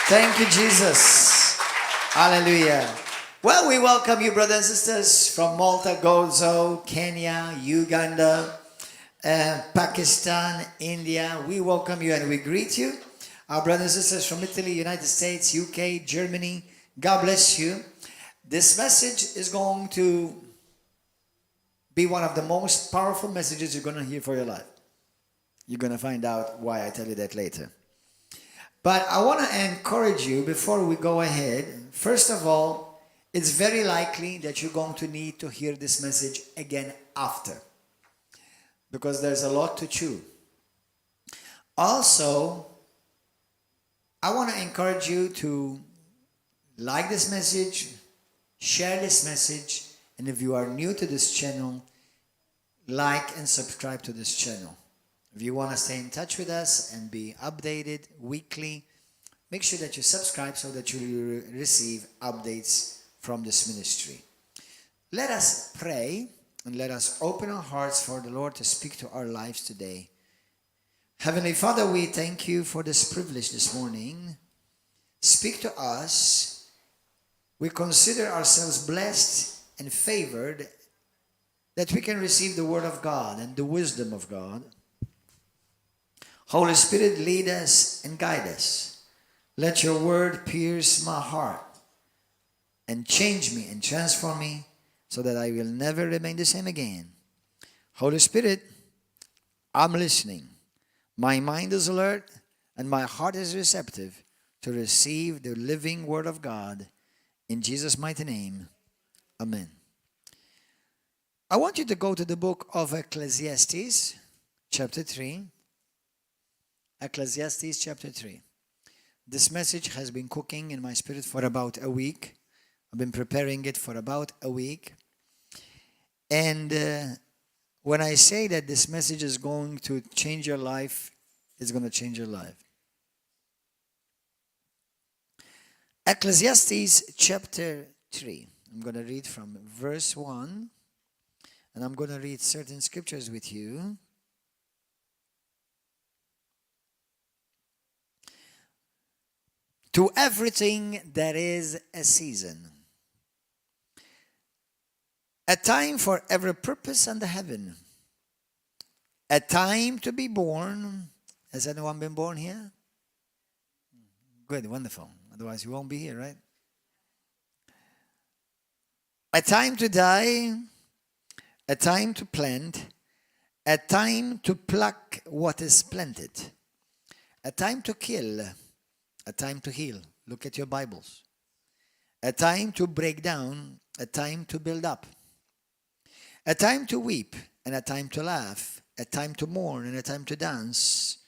Thank you, Jesus. Hallelujah. Well, we welcome you, brothers and sisters, from Malta, Gozo, Kenya, Uganda, Pakistan, India. We welcome you and we greet you. Our brothers and sisters from Italy, United States, UK, Germany, God bless you. This message is going to be one of the most powerful messages you're going to hear for your life. You're going to find out why I tell you that later. But I want to encourage you before we go ahead. First of all, it's very likely that you're going to need to hear this message again after, because there's a lot to chew. Also, I want to encourage you to like this message, share this message, and if you are new to this channel, like and subscribe to this channel. If you want to stay in touch with us and be updated weekly, make sure that you subscribe so that you receive updates from this ministry. Let us pray and let us open our hearts for the Lord to speak to our lives today. Heavenly Father, we thank you for this privilege this morning. Speak to us. We consider ourselves blessed and favored that we can receive the Word of God and the wisdom of God. Holy Spirit, lead us and guide us. Let your word pierce my heart and change me and transform me so that I will never remain the same again. Holy Spirit, I'm listening. My mind is alert and my heart is receptive to receive the living word of God. In Jesus' mighty name, amen. I want you to go to the book of Ecclesiastes, chapter 3. Ecclesiastes chapter 3. This message has been cooking in my spirit for about a week. I've been preparing it for about a week. And when I say that this message is going to change your life, it's going to change your life. Ecclesiastes chapter 3. I'm going to read from verse 1. And I'm going to read certain scriptures with you. To everything there is a season, a time for every purpose under heaven, a time to be born. Has anyone been born here? Good, wonderful. Otherwise you won't be here, right? A time to die, a time to plant, a time to pluck what is planted, a time to kill, a time to heal. Look at your Bibles. A time to break down, a time to build up. A time to weep and a time to laugh. A time to mourn and a time to dance.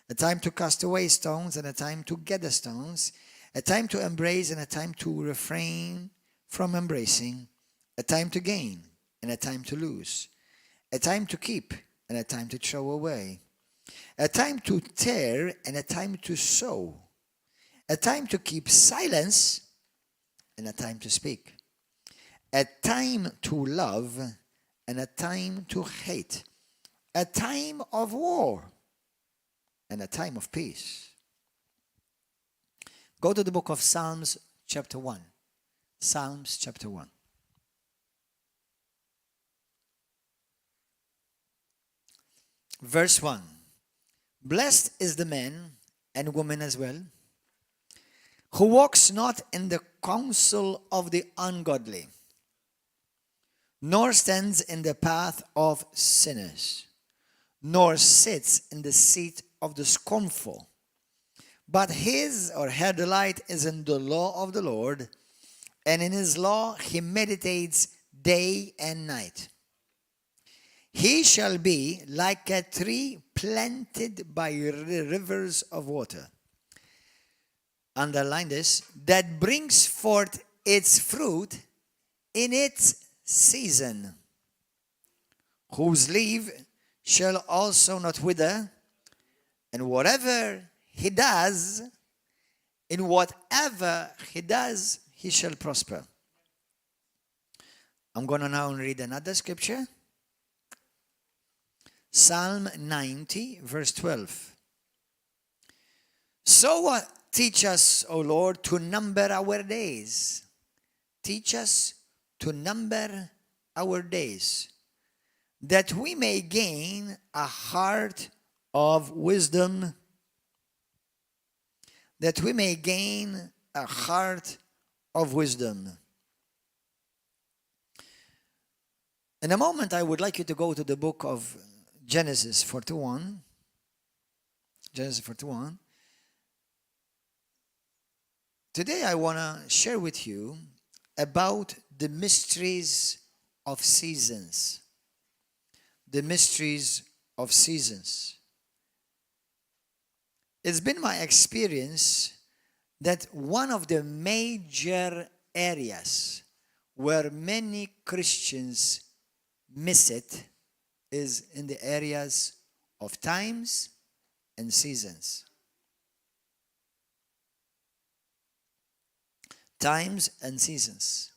A time to cast away stones and a time to gather stones. A time to embrace and a time to refrain from embracing. A time to gain and a time to lose. A time to keep and a time to throw away. A time to tear and a time to sow. A time to keep silence and a time to speak. A time to love and a time to hate. A time of war and a time of peace. Go to the book of Psalms chapter 1. Psalms chapter 1. Verse 1. Blessed is the man and woman as well, who walks not in the counsel of the ungodly, nor stands in the path of sinners, nor sits in the seat of the scornful. But his or her delight is in the law of the Lord, and in his law he meditates day and night. He shall be like a tree planted by rivers of water. Underline this, that brings forth its fruit in its season, whose leaf shall also not wither, and whatever he does, in whatever he does, he shall prosper. I'm going to now read another scripture. Psalm 90, verse 12. So Teach us, O Lord, to number our days. Teach us to number our days, that we may gain a heart of wisdom, that we may gain a heart of wisdom. In a moment, I would like you to go to the book of Genesis 41. Genesis 41. Today I want to share with you about the mysteries of seasons. The mysteries of seasons. It's been my experience that one of the major areas where many Christians miss it is in the areas of times and seasons. Times and seasons.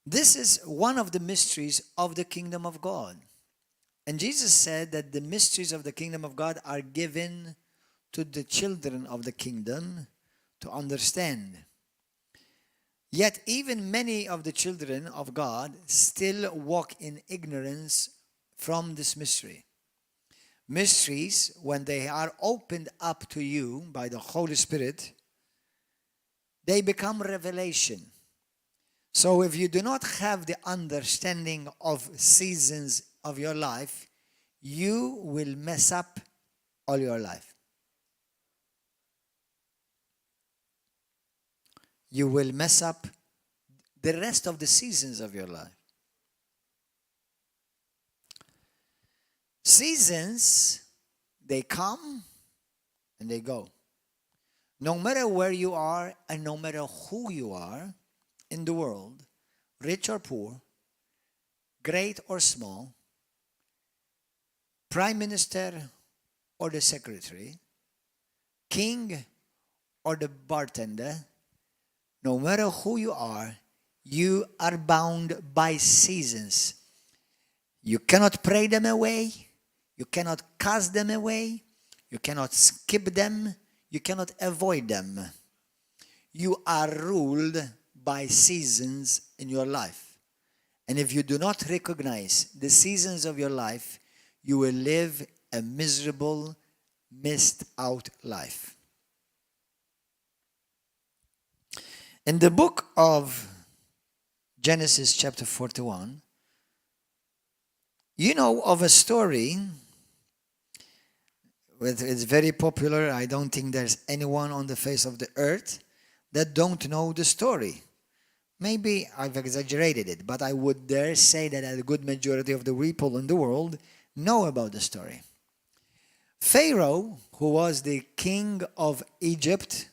This is one of the mysteries of the kingdom of God. And Jesus said that the mysteries of the kingdom of God are given to the children of the kingdom to understand. Yet even many of the children of God still walk in ignorance from this mystery. Mysteries, when they are opened up to you by the Holy Spirit, they become revelation. So if you do not have the understanding of seasons of your life, you will mess up all your life. You will mess up the rest of the seasons of your life. Seasons, they come and they go. No matter where you are and no matter who you are in the world, rich or poor, great or small, prime minister or the secretary, king or the bartender, no matter who you are bound by seasons. You cannot pray them away. You cannot cast them away. You cannot skip them. You cannot avoid them. You are ruled by seasons in your life. And if you do not recognize the seasons of your life, you will live a miserable, missed out life. In the book of Genesis chapter 41, you know of a story. It's very popular. I don't think there's anyone on the face of the earth that don't know the story. Maybe I've exaggerated it, but I would dare say that a good majority of the people in the world know about the story. Pharaoh, who was the king of Egypt,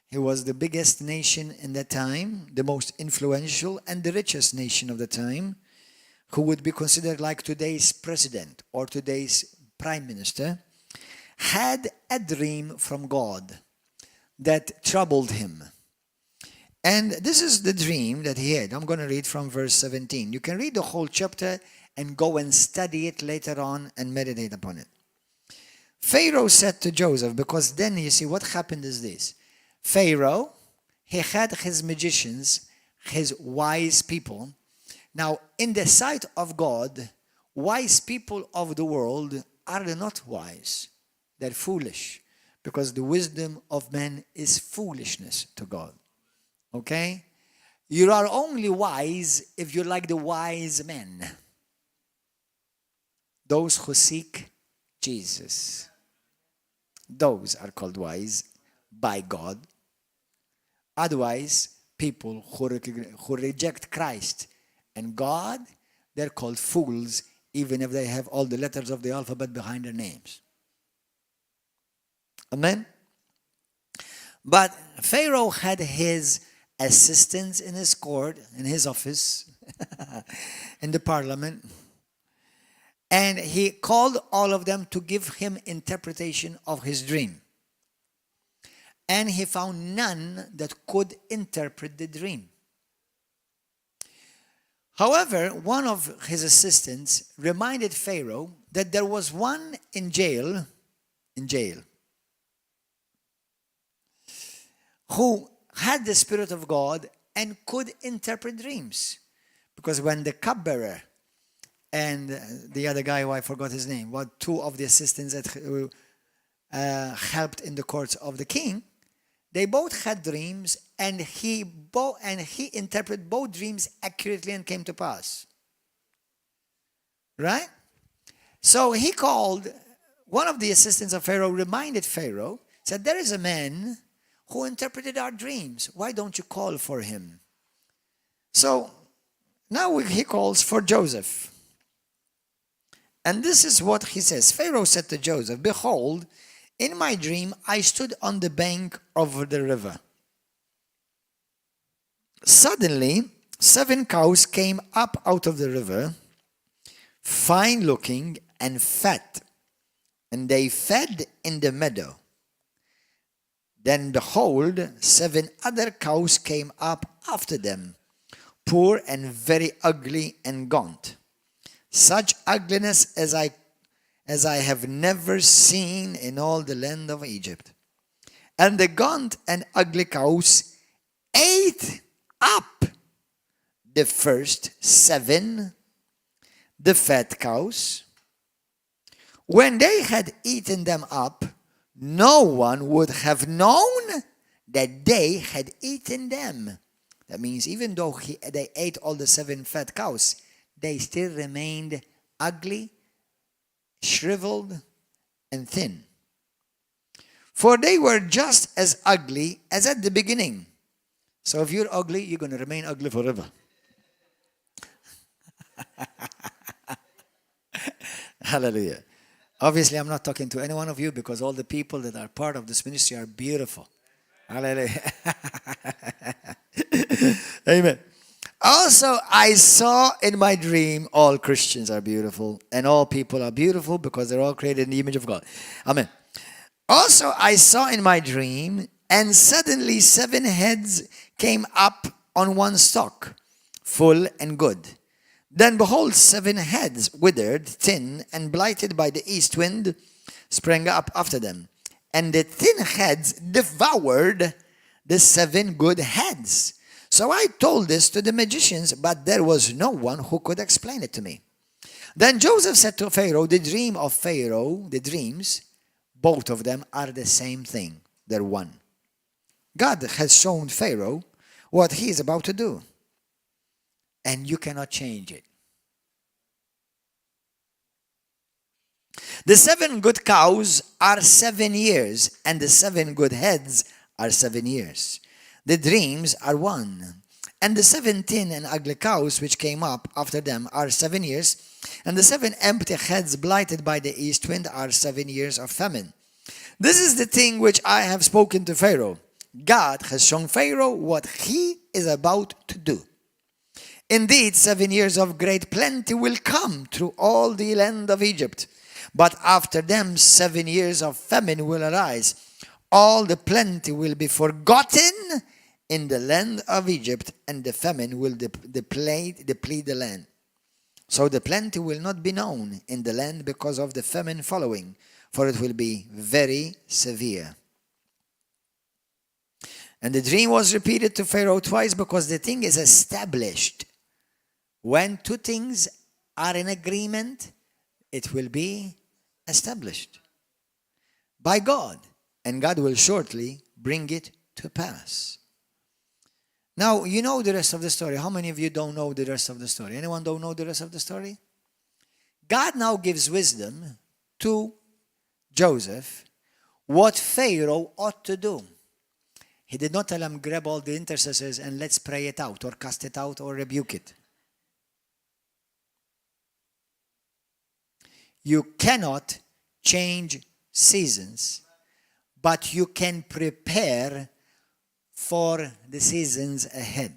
he was the biggest nation in that time, the most influential and the richest nation of the time, who would be considered like today's president or today's prime minister, had a dream from God that troubled him. And this is the dream that he had. I'm going to read from verse 17. You can read the whole chapter and go and study it later on and meditate upon it. Pharaoh said to Joseph, because then you see what happened is this. Pharaoh, he had his magicians, his wise people. Now, in the sight of God, wise people of the world are not wise. They're foolish, because the wisdom of man is foolishness to God. Okay? You are only wise if you're like the wise men. Those who seek Jesus. Those are called wise by God. Otherwise, people who reject Christ and God, they're called fools, even if they have all the letters of the alphabet behind their names. Amen? But Pharaoh had his assistants in his court, in his office, in the parliament, and he called all of them to give him interpretation of his dream. And he found none that could interpret the dream. However, one of his assistants reminded Pharaoh that there was one in jail. who had the Spirit of God and could interpret dreams. Because when the cupbearer and the other guy, who I forgot his name, two of the assistants that helped in the courts of the king, they both had dreams, and he interpreted both dreams accurately and came to pass. Right? So he called one of the assistants of Pharaoh, reminded Pharaoh, said, there is a man who interpreted our dreams. Why don't you call for him? So now he calls for Joseph. And this is what he says. Pharaoh said to Joseph, behold, in my dream I stood on the bank of the river. Suddenly, 7 cows came up out of the river, fine looking and fat, and they fed in the meadow. Then behold, 7 other cows came up after them, poor and very ugly and gaunt. Such ugliness as I have never seen in all the land of Egypt. And the gaunt and ugly cows ate up the first 7, the fat cows. When they had eaten them up, no one would have known that they had eaten them. That means even though they ate all the 7 fat cows, they still remained ugly, shriveled, and thin. For they were just as ugly as at the beginning. So if you're ugly, you're going to remain ugly forever. Hallelujah. Obviously, I'm not talking to any one of you, because all the people that are part of this ministry are beautiful. Hallelujah. Amen. Also, I saw in my dream all Christians are beautiful, and all people are beautiful because they're all created in the image of God. Amen. Also, I saw in my dream, and suddenly 7 heads came up on one stalk, full and good. Then behold, 7 heads, withered, thin, and blighted by the east wind, sprang up after them. And the thin heads devoured the 7 good heads. So I told this to the magicians, but there was no one who could explain it to me. Then Joseph said to Pharaoh, the dream of Pharaoh, the dreams, both of them are the same thing. They're one. God has shown Pharaoh what he is about to do, and you cannot change it. The 7 good cows are 7 years, and the 7 good heads are 7 years. The dreams are one. And the 7 thin and ugly cows which came up after them are 7 years, and the 7 empty heads blighted by the east wind are 7 years of famine. This is the thing which I have spoken to Pharaoh. God has shown Pharaoh what he is about to do. Indeed, 7 years of great plenty will come through all the land of Egypt. But after them 7 years of famine will arise. All the plenty will be forgotten in the land of Egypt, and the famine will deplete the land. So the plenty will not be known in the land because of the famine following, for it will be very severe. And the dream was repeated to Pharaoh twice, because the thing is established. When 2 things are in agreement, it will be established by God, and God will shortly bring it to pass. Now, you know the rest of the story. How many of you don't know the rest of the story? Anyone don't know the rest of the story? God now gives wisdom to Joseph what Pharaoh ought to do. He did not tell him, grab all the intercessors and let's pray it out, or cast it out, or rebuke it. You cannot change seasons, but you can prepare for the seasons ahead.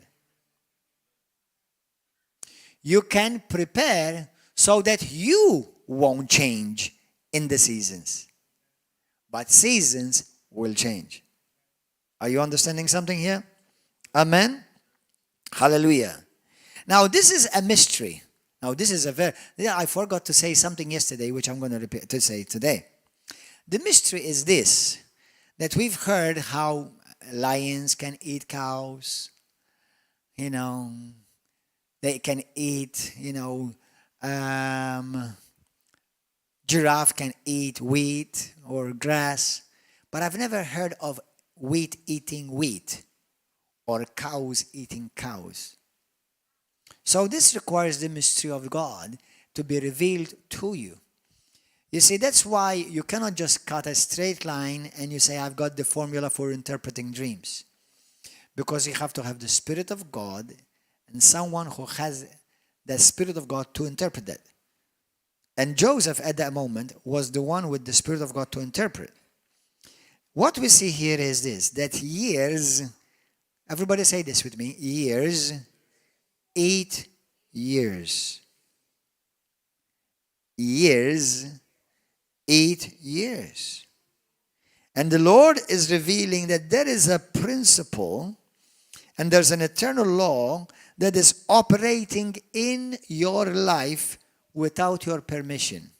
You can prepare so that you won't change in the seasons, but seasons will change. Are you understanding something here? Amen? Hallelujah. Now, this is a mystery. Now, this is I forgot to say something yesterday, which I'm going to repeat to say today. The mystery is this, that we've heard how lions can eat cows, you know, they can eat, giraffe can eat wheat or grass. But I've never heard of wheat eating wheat or cows eating cows. So this requires the mystery of God to be revealed to you. You see, that's why you cannot just cut a straight line and you say, I've got the formula for interpreting dreams. Because you have to have the Spirit of God and someone who has the Spirit of God to interpret that. And Joseph at that moment was the one with the Spirit of God to interpret. What we see here is this, that years, everybody say this with me, years, 8 years. Years, 8 years. And the Lord is revealing that there is a principle and there's an eternal law that is operating in your life without your permission.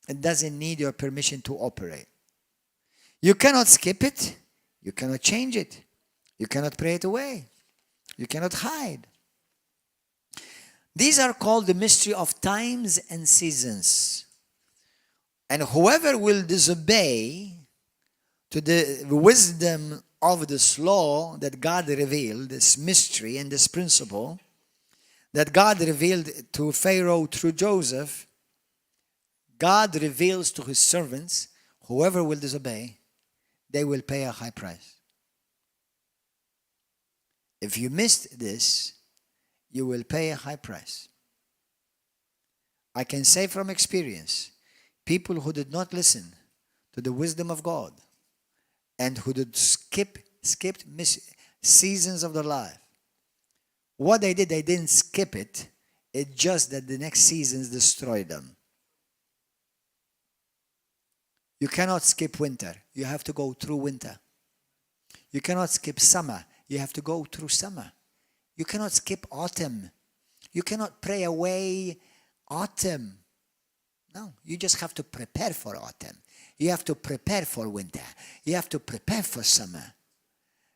It doesn't need your permission to operate. You cannot skip it. You cannot change it. You cannot pray it away. You cannot hide. These are called the mystery of times and seasons. And whoever will disobey to the wisdom of this law that God revealed, this mystery and this principle that God revealed to Pharaoh through Joseph, God reveals to his servants, whoever will disobey, they will pay a high price. If you missed this, you will pay a high price. I can say from experience, people who did not listen to the wisdom of God and who did skipped seasons of their life, what they did, they didn't skip it. It's just that the next seasons destroyed them. You cannot skip winter. You have to go through winter. You cannot skip summer. You have to go through summer. You cannot skip autumn. You cannot pray away autumn. No, you just have to prepare for autumn. You have to prepare for winter. You have to prepare for summer.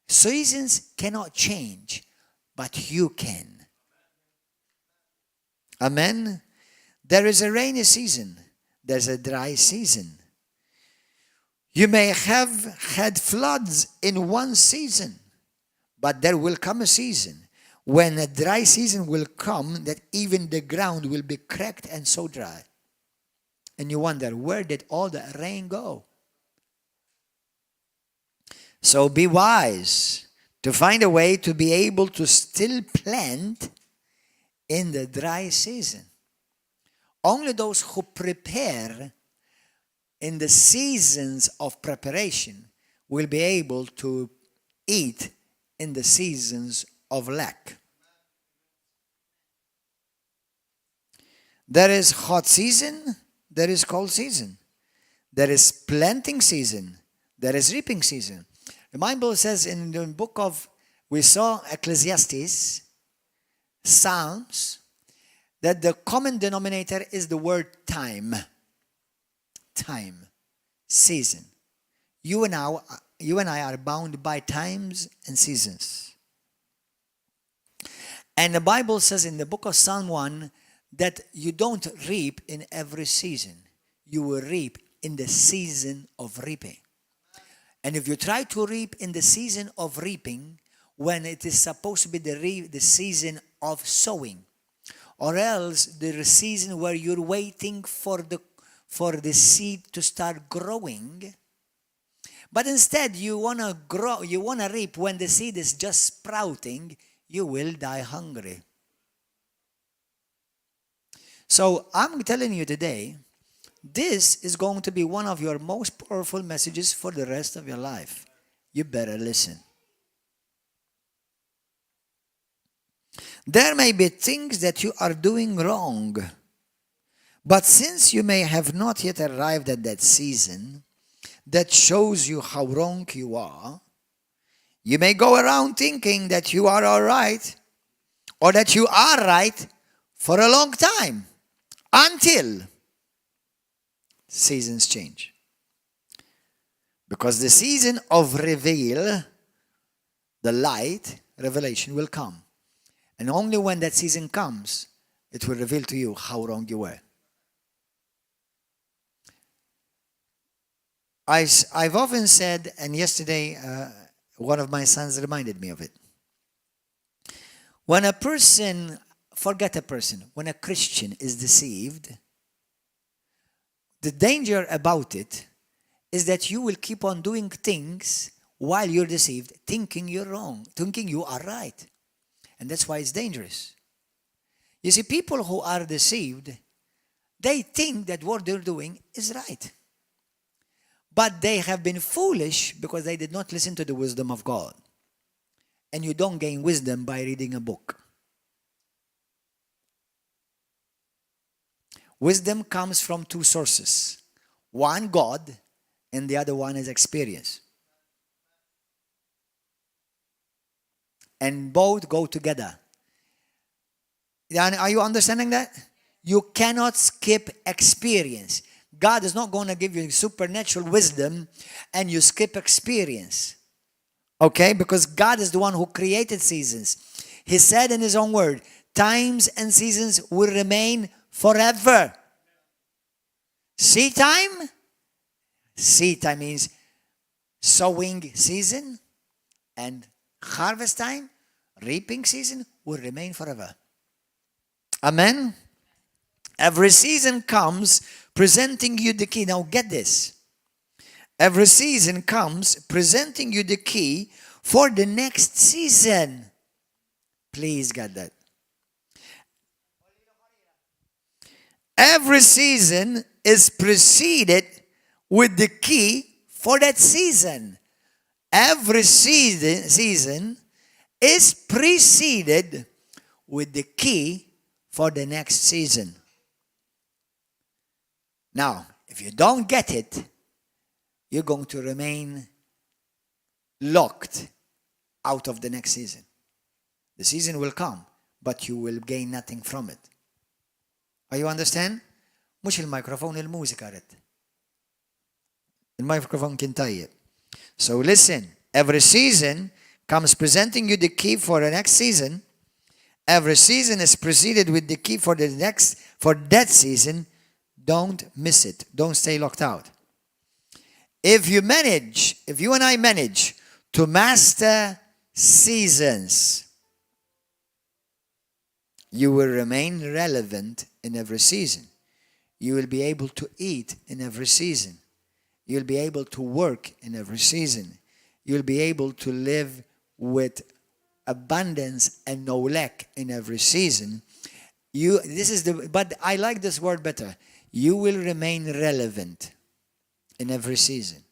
Seasons cannot change, but you can. Amen? There is a rainy season. There's a dry season. You may have had floods in one season, but there will come a season when a dry season will come that even the ground will be cracked and so dry. And you wonder, where did all the rain go? So be wise to find a way to be able to still plant in the dry season. Only those who prepare in the seasons of preparation will be able to eat in the seasons of lack. There is hot season, there is cold season. There is planting season, there is reaping season. The Bible says in the book of, we saw Ecclesiastes, Psalms, that the common denominator is the word time. Time, season. You and I are bound by times and seasons. And the Bible says in the book of Psalm 1 that you don't reap in every season. You will reap in the season of reaping. And if you try to reap in the season of reaping, when it is supposed to be the season of sowing, or else the season where you're waiting for the seed to start growing, but instead you want to reap when the seed is just sprouting, you will die hungry. So I'm telling you today, this is going to be one of your most powerful messages for the rest of your life. You better listen. There may be things that you are doing wrong, but since you may have not yet arrived at that season that shows you how wrong you are, you may go around thinking that you are all right or that you are right for a long time until seasons change. Because the season of reveal, the light, revelation will come. And only when that season comes, it will reveal to you how wrong you were. I've often said, and yesterday one of my sons reminded me of it. When a person, forget a person, when a Christian is deceived, the danger about it is that you will keep on doing things while you're deceived, thinking you're wrong, thinking you are right. And that's why it's dangerous. You see, people who are deceived, they think that what they're doing is right. But they have been foolish because they did not listen to the wisdom of God. And you don't gain wisdom by reading a book. Wisdom comes from two sources. One, God, and the other one is experience. And both go together. Are you understanding that? You cannot skip experience. God is not going to give you supernatural wisdom and you skip experience. Okay? Because God is the one who created seasons. He said in His own word, times and seasons will remain forever. Seed time? Seed time means sowing season, and harvest time, reaping season, will remain forever. Amen? Every season comes presenting you the key. Now get this. Every season comes presenting you the key for the next season. Please get that. Every season is preceded with the key for that season. Every season is preceded with the key for the next season. Now, if you don't get it, you're going to remain locked out of the next season. The season will come, but you will gain nothing from it. Are you understand? Mux il-mikrofon, il-mużika rrit. Il-mikrofon kien tajjeb. So listen, every season comes presenting you the key for the next season. Every season is preceded with the key for that season. Don't miss it. Don't stay locked out. If you and I manage to master seasons, you will remain relevant in every season. You will be able to eat in every season. You'll be able to work in every season. You'll be able to live with abundance and no lack in every season. But I like this word better. You will remain relevant in every season.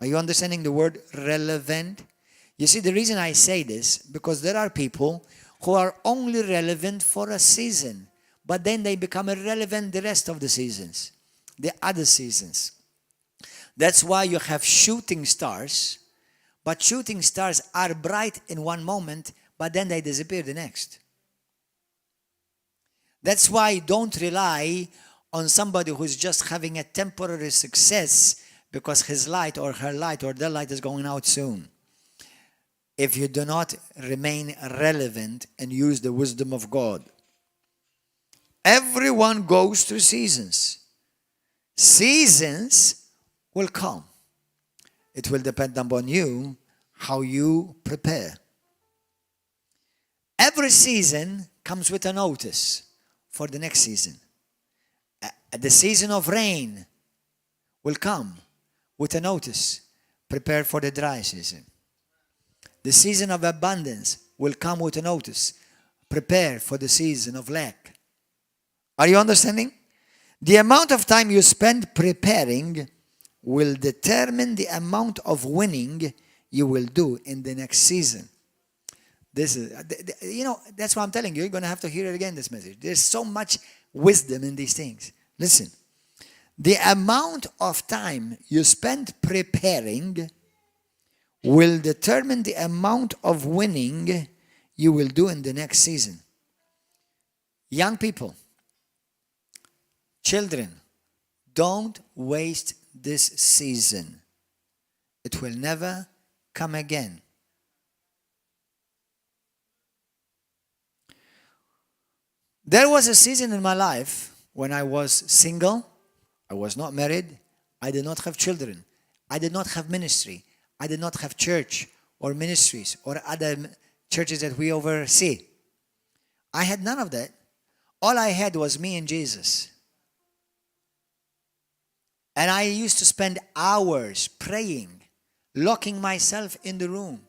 Are you understanding the word relevant? You see, the reason I say this, because there are people who are only relevant for a season, but then they become irrelevant the rest of the seasons, the other seasons. That's why you have shooting stars, but shooting stars are bright in one moment, but then they disappear the next. That's why don't rely on somebody who's just having a temporary success because his light or her light or their light is going out soon. If you do not remain relevant and use the wisdom of God. Everyone goes through seasons. Seasons will come. It will depend upon you, how you prepare. Every season comes with a notice for the next season. The season of rain will come with a notice. Prepare for the dry season. The season of abundance will come with a notice. Prepare for the season of lack. Are you understanding? The amount of time you spend preparing will determine the amount of winning you will do in the next season. This is, that's why I'm telling you, you're going to have to hear it again, this message. There's so much wisdom in these things. Listen, the amount of time you spend preparing will determine the amount of winning you will do in the next season. Young people, children, don't waste this season. it will never come again. There was a season in my life when I was single, I was not married, I did not have children, I did not have ministry, I did not have church or ministries or other churches that we oversee. I had none of that. All I had was me and Jesus. And I used to spend hours praying, locking myself in the room.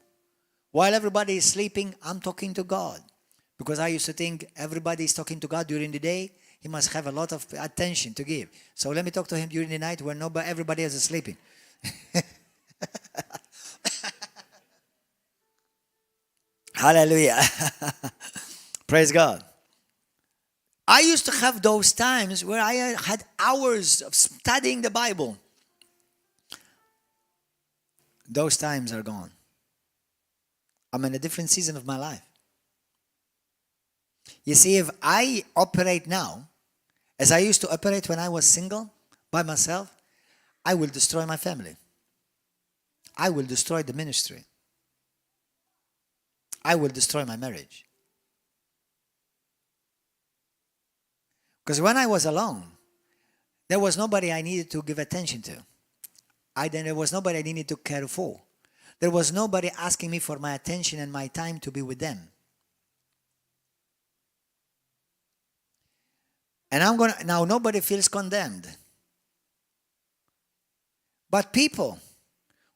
While everybody is sleeping, I'm talking to God. Because I used to think everybody is talking to God during the day. He must have a lot of attention to give. So let me talk to him during the night when everybody else is sleeping. Hallelujah. Praise God. I used to have those times where I had hours of studying the Bible. Those times are gone. I'm in a different season of my life. You see, if I operate now, as I used to operate when I was single, by myself, I will destroy my family. I will destroy the ministry. I will destroy my marriage. Because when I was alone, there was nobody I needed to give attention to. There was nobody I needed to care for. There was nobody asking me for my attention and my time to be with them. And now nobody feels condemned. But people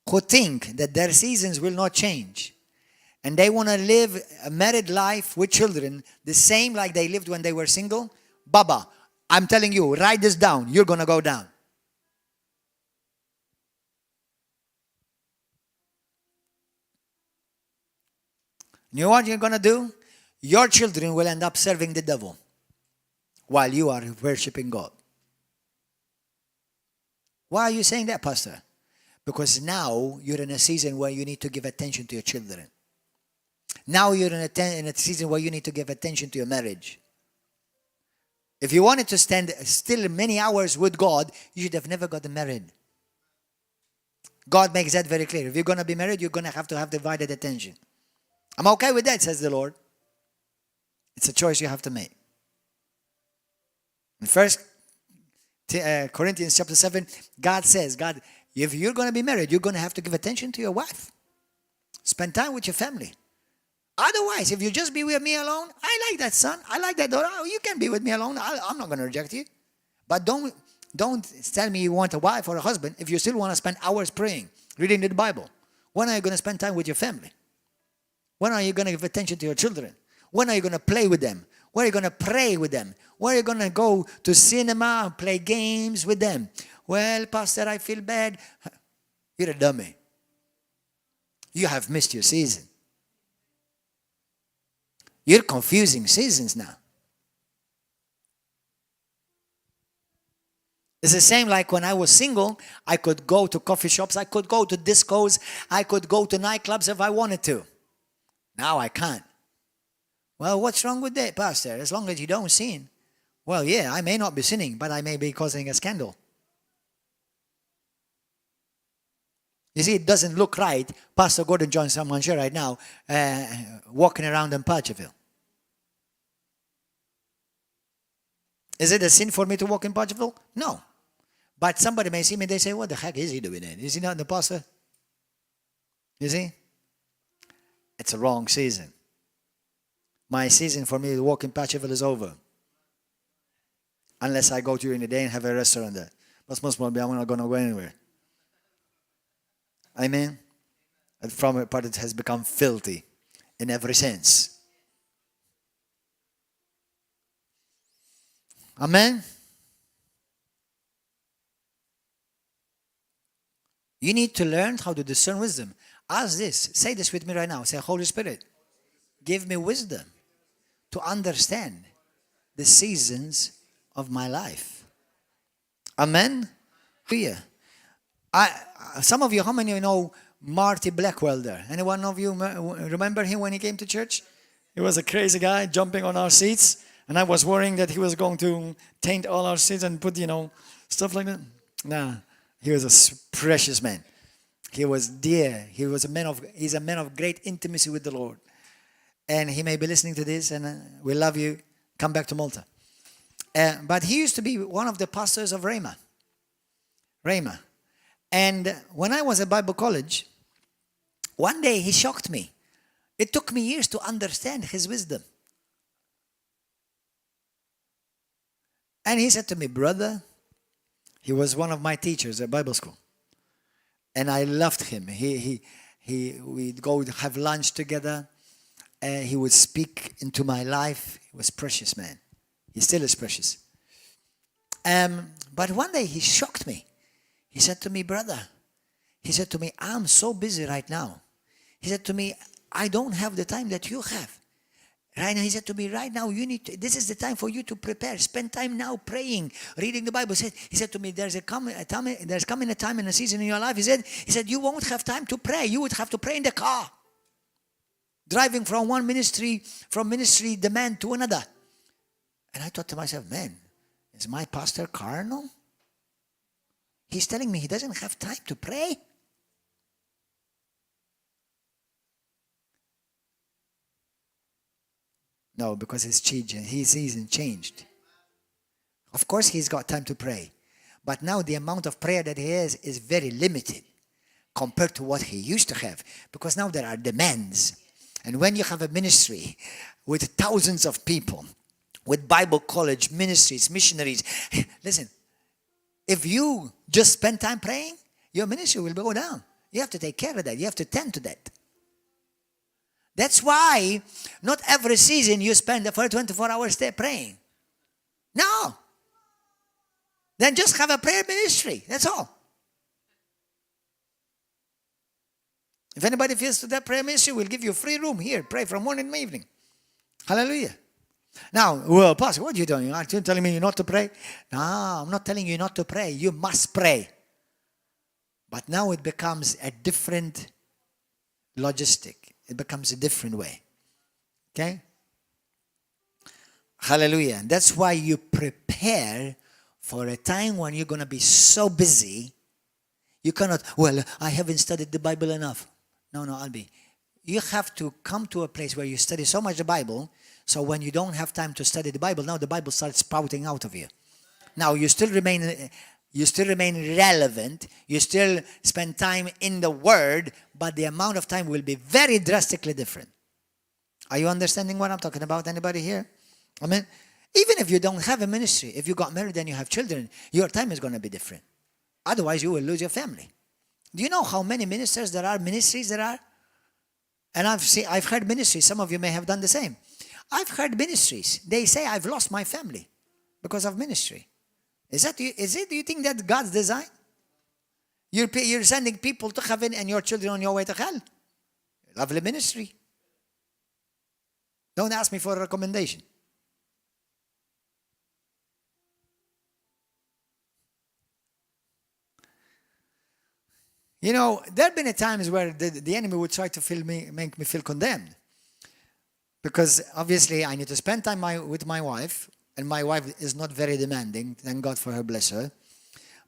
who think that their seasons will not change and they want to live a married life with children the same like they lived when they were single, Baba, I'm telling you, write this down. You're going to go down. You know what you're going to do? Your children will end up serving the devil while you are worshiping God. Why are you saying that, Pastor? Because now you're in a season where you need to give attention to your children. Now you're in a season where you need to give attention to your marriage. If you wanted to stand still many hours with God, you should have never gotten married. God makes that very clear. If you're going to be married, you're going to have divided attention. I'm okay with that, says the Lord. It's a choice you have to make. In 1 Corinthians chapter 7, God says, if you're going to be married, you're going to have to give attention to your wife. Spend time with your family. Otherwise, if you just be with me alone, I like that son, I like that daughter, you can be with me alone, I'm not going to reject you. But don't tell me you want a wife or a husband if you still want to spend hours praying, reading the Bible. When are you going to spend time with your family? When are you going to give attention to your children? When are you going to play with them? When are you going to pray with them? When are you going to go to cinema and play games with them? Well, Pastor, I feel bad. You're a dummy. You have missed your season. You're confusing seasons now. It's the same like when I was single, I could go to coffee shops, I could go to discos, I could go to nightclubs if I wanted to. Now I can't. Well, what's wrong with that, Pastor? As long as you don't sin. Well, yeah, I may not be sinning, but I may be causing a scandal. You see, it doesn't look right, Pastor Gordon Johnson Manchè right now, walking around in Patcherville. Is it a sin for me to walk in Patcherville? No. But somebody may see me, they say, what the heck is he doing there? Is he not the pastor? You see? It's a wrong season. My season for me to walk in Patcherville is over. Unless I go during the day and have a restaurant there. But most probably I'm not going to go anywhere. Amen? And from a part it has become filthy in every sense. Amen? You need to learn how to discern wisdom. Ask this. Say this with me right now. Say, Holy Spirit, give me wisdom to understand the seasons of my life. Amen? Here. Some of you, how many of you know Marty Blackwell there? Anyone of you remember him when he came to church? He was a crazy guy jumping on our seats. And I was worrying that he was going to taint all our seats and put, stuff like that. Nah, he was a precious man. He was dear. He's a man of great intimacy with the Lord. And he may be listening to this, and we love you. Come back to Malta. But he used to be one of the pastors of Rhema. And when I was at Bible college, one day he shocked me. It took me years to understand his wisdom. And he said to me, brother, he was one of my teachers at Bible school. And I loved him. We'd go have lunch together. He would speak into my life. He was precious, man. He still is precious. But one day he shocked me. He said to me, brother, I'm so busy right now. He said to me, I don't have the time that you have. Right now, he said to me, right now, this is the time for you to prepare. Spend time now praying, reading the Bible. He said to me, there's coming a time and a season in your life. He said, you won't have time to pray. You would have to pray in the car. Driving from ministry demand to another. And I thought to myself, man, is my pastor carnal? He's telling me he doesn't have time to pray? No, because his season changed. Of course he's got time to pray. But now the amount of prayer that he has is very limited compared to what he used to have. Because now there are demands. And when you have a ministry with thousands of people, with Bible college, ministries, missionaries, listen, if you just spend time praying, your ministry will go down. You have to take care of that. You have to tend to that. That's why not every season you spend for 24 hours there praying. No. Then just have a prayer ministry. That's all. If anybody feels to that prayer ministry, we'll give you free room here. Pray from morning to evening. Hallelujah. Now, well, Pastor, what are you doing? Are you telling me not to pray? No, I'm not telling you not to pray. You must pray. But now it becomes a different logistic. It becomes a different way. Okay? Hallelujah. That's why you prepare for a time when you're going to be so busy. You cannot, well, I haven't studied the Bible enough. No, Albi. You have to come to a place where you study so much the Bible, so when you don't have time to study the Bible, now the Bible starts sprouting out of you. Now you still remain relevant. You still spend time in the Word, but the amount of time will be very drastically different. Are you understanding what I'm talking about? Anybody here? Amen. Even if you don't have a ministry, if you got married and you have children, your time is going to be different. Otherwise, you will lose your family. Do you know how many ministries there are? And I've heard ministries. Some of you may have done the same. I've heard ministries. They say, I've lost my family because of ministry. Is it? Do you think that's God's design? You're sending people to heaven and your children on your way to hell. Lovely ministry. Don't ask me for a recommendation. You know, there have been times where the enemy would try to make me feel condemned. Because obviously I need to spend time with my wife, and my wife is not very demanding, thank God for her, bless her.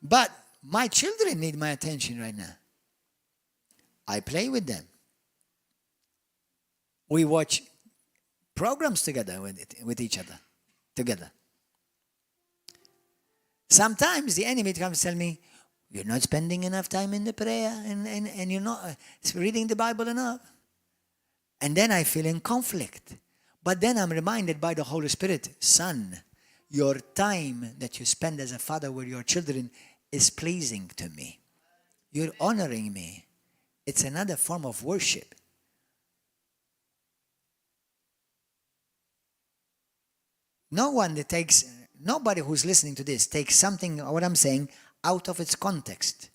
But my children need my attention right now. I play with them. We watch programs together with each other, together. Sometimes the enemy comes to tell me, you're not spending enough time in the prayer and you're not reading the Bible enough. And then I feel in conflict. But then I'm reminded by the Holy Spirit, son, your time that you spend as a father with your children is pleasing to me. You're honoring me. It's another form of worship. Nobody who's listening to this takes something, what I'm saying, out of its context.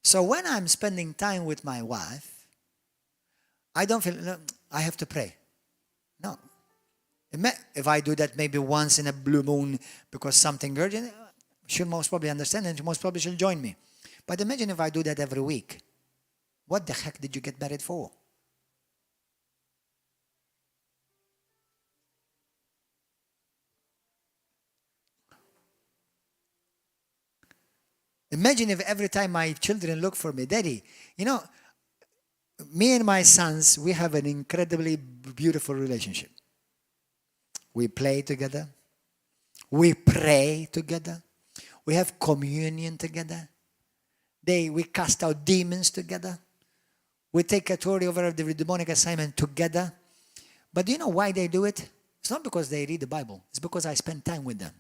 So when I'm spending time with my wife, I don't feel, no, I have to pray. No. If I do that maybe once in a blue moon because something urgent, she'll most probably understand and most probably she'll join me. But imagine if I do that every week. What the heck did you get married for? Imagine if every time my children look for me, Daddy, me and my sons, we have an incredibly beautiful relationship. We play together. We pray together. We have communion together. We cast out demons together. We take authority over the demonic assignment together. But do you know why they do it? It's not because they read the Bible. It's because I spend time with them.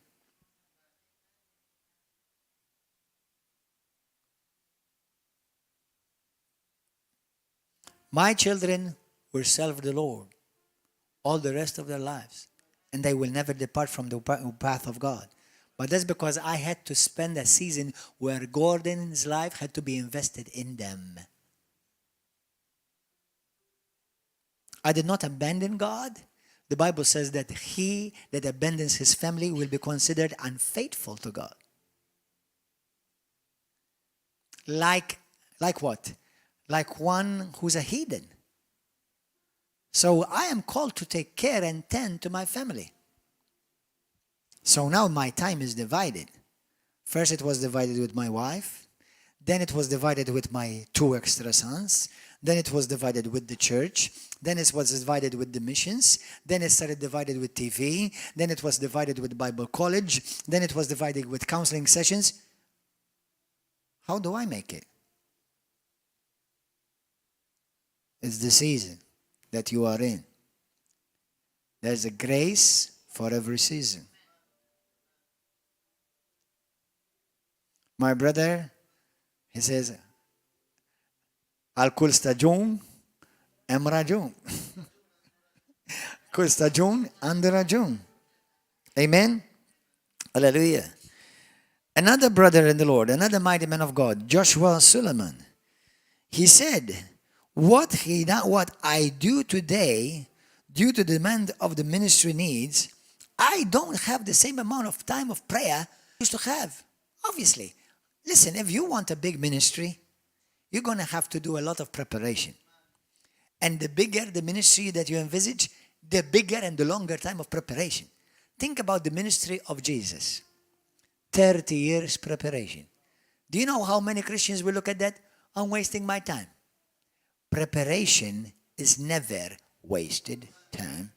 My children will serve the Lord all the rest of their lives, and they will never depart from the path of God. But that's because I had to spend a season where Gordon's life had to be invested in them. I did not abandon God. The Bible says that he that abandons his family will be considered unfaithful to God. Like what? Like one who's a heathen. So I am called to take care and tend to my family. So now my time is divided. First it was divided with my wife. Then it was divided with my 2 extra sons. Then it was divided with the church. Then it was divided with the missions. Then it started divided with TV. Then it was divided with Bible college. Then it was divided with counseling sessions. How do I make it? It's the season that you are in. There's a grace for every season. My brother, he says, Għal kull staġun hemm raġun. Kull staġun għandu raġun. Amen? Hallelujah. Another brother in the Lord, another mighty man of God, Joshua Suleiman, he said, what I do today, due to the demand of the ministry needs, I don't have the same amount of time of prayer I used to have. Obviously. Listen, if you want a big ministry, you're going to have to do a lot of preparation. And the bigger the ministry that you envisage, the bigger and the longer time of preparation. Think about the ministry of Jesus. 30 years preparation. Do you know how many Christians will look at that? I'm wasting my time. Preparation is never wasted time.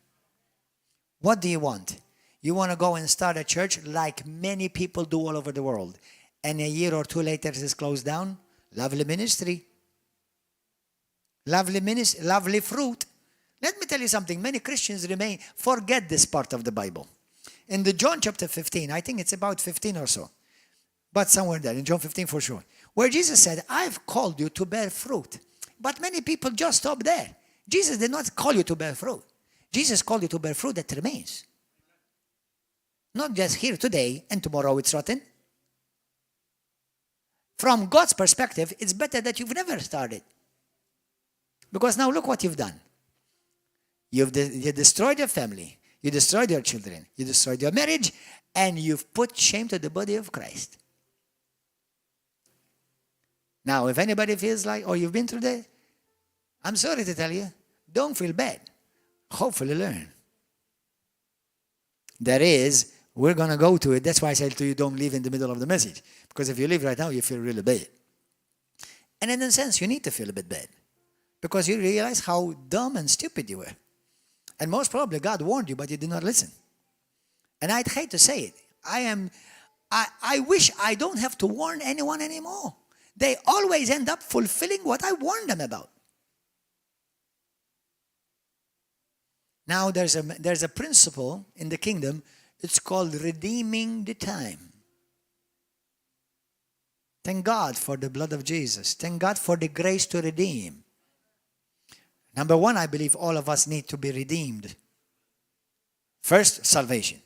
What do you want? You want to go and start a church like many people do all over the world, and a year or 2 later it is closed down? Lovely ministry. Lovely ministry, lovely fruit. Let me tell you something. Many Christians forget this part of the Bible. In the John chapter 15, I think it's about 15 or so, but somewhere there, in John 15 for sure, where Jesus said, I've called you to bear fruit. But many people just stop there. Jesus did not call you to bear fruit. Jesus called you to bear fruit that remains. Not just here today and tomorrow it's rotten. From God's perspective, it's better that you've never started. Because now look what you've done. You destroyed your family. You destroyed your children. You destroyed your marriage. And you've put shame to the body of Christ. Now, if anybody feels like, oh, you've been through that, I'm sorry to tell you, don't feel bad. Hopefully learn. We're going to go to it. That's why I said to you, don't leave in the middle of the message. Because if you leave right now, you feel really bad. And in a sense, you need to feel a bit bad. Because you realize how dumb and stupid you were. And most probably God warned you, but you did not listen. And I'd hate to say it. I wish I don't have to warn anyone anymore. They always end up fulfilling what I warned them about. Now there's a principle in the kingdom. It's called redeeming the time. Thank God for the blood of Jesus. Thank God for the grace to redeem. Number one, I believe all of us need to be redeemed. First, salvation.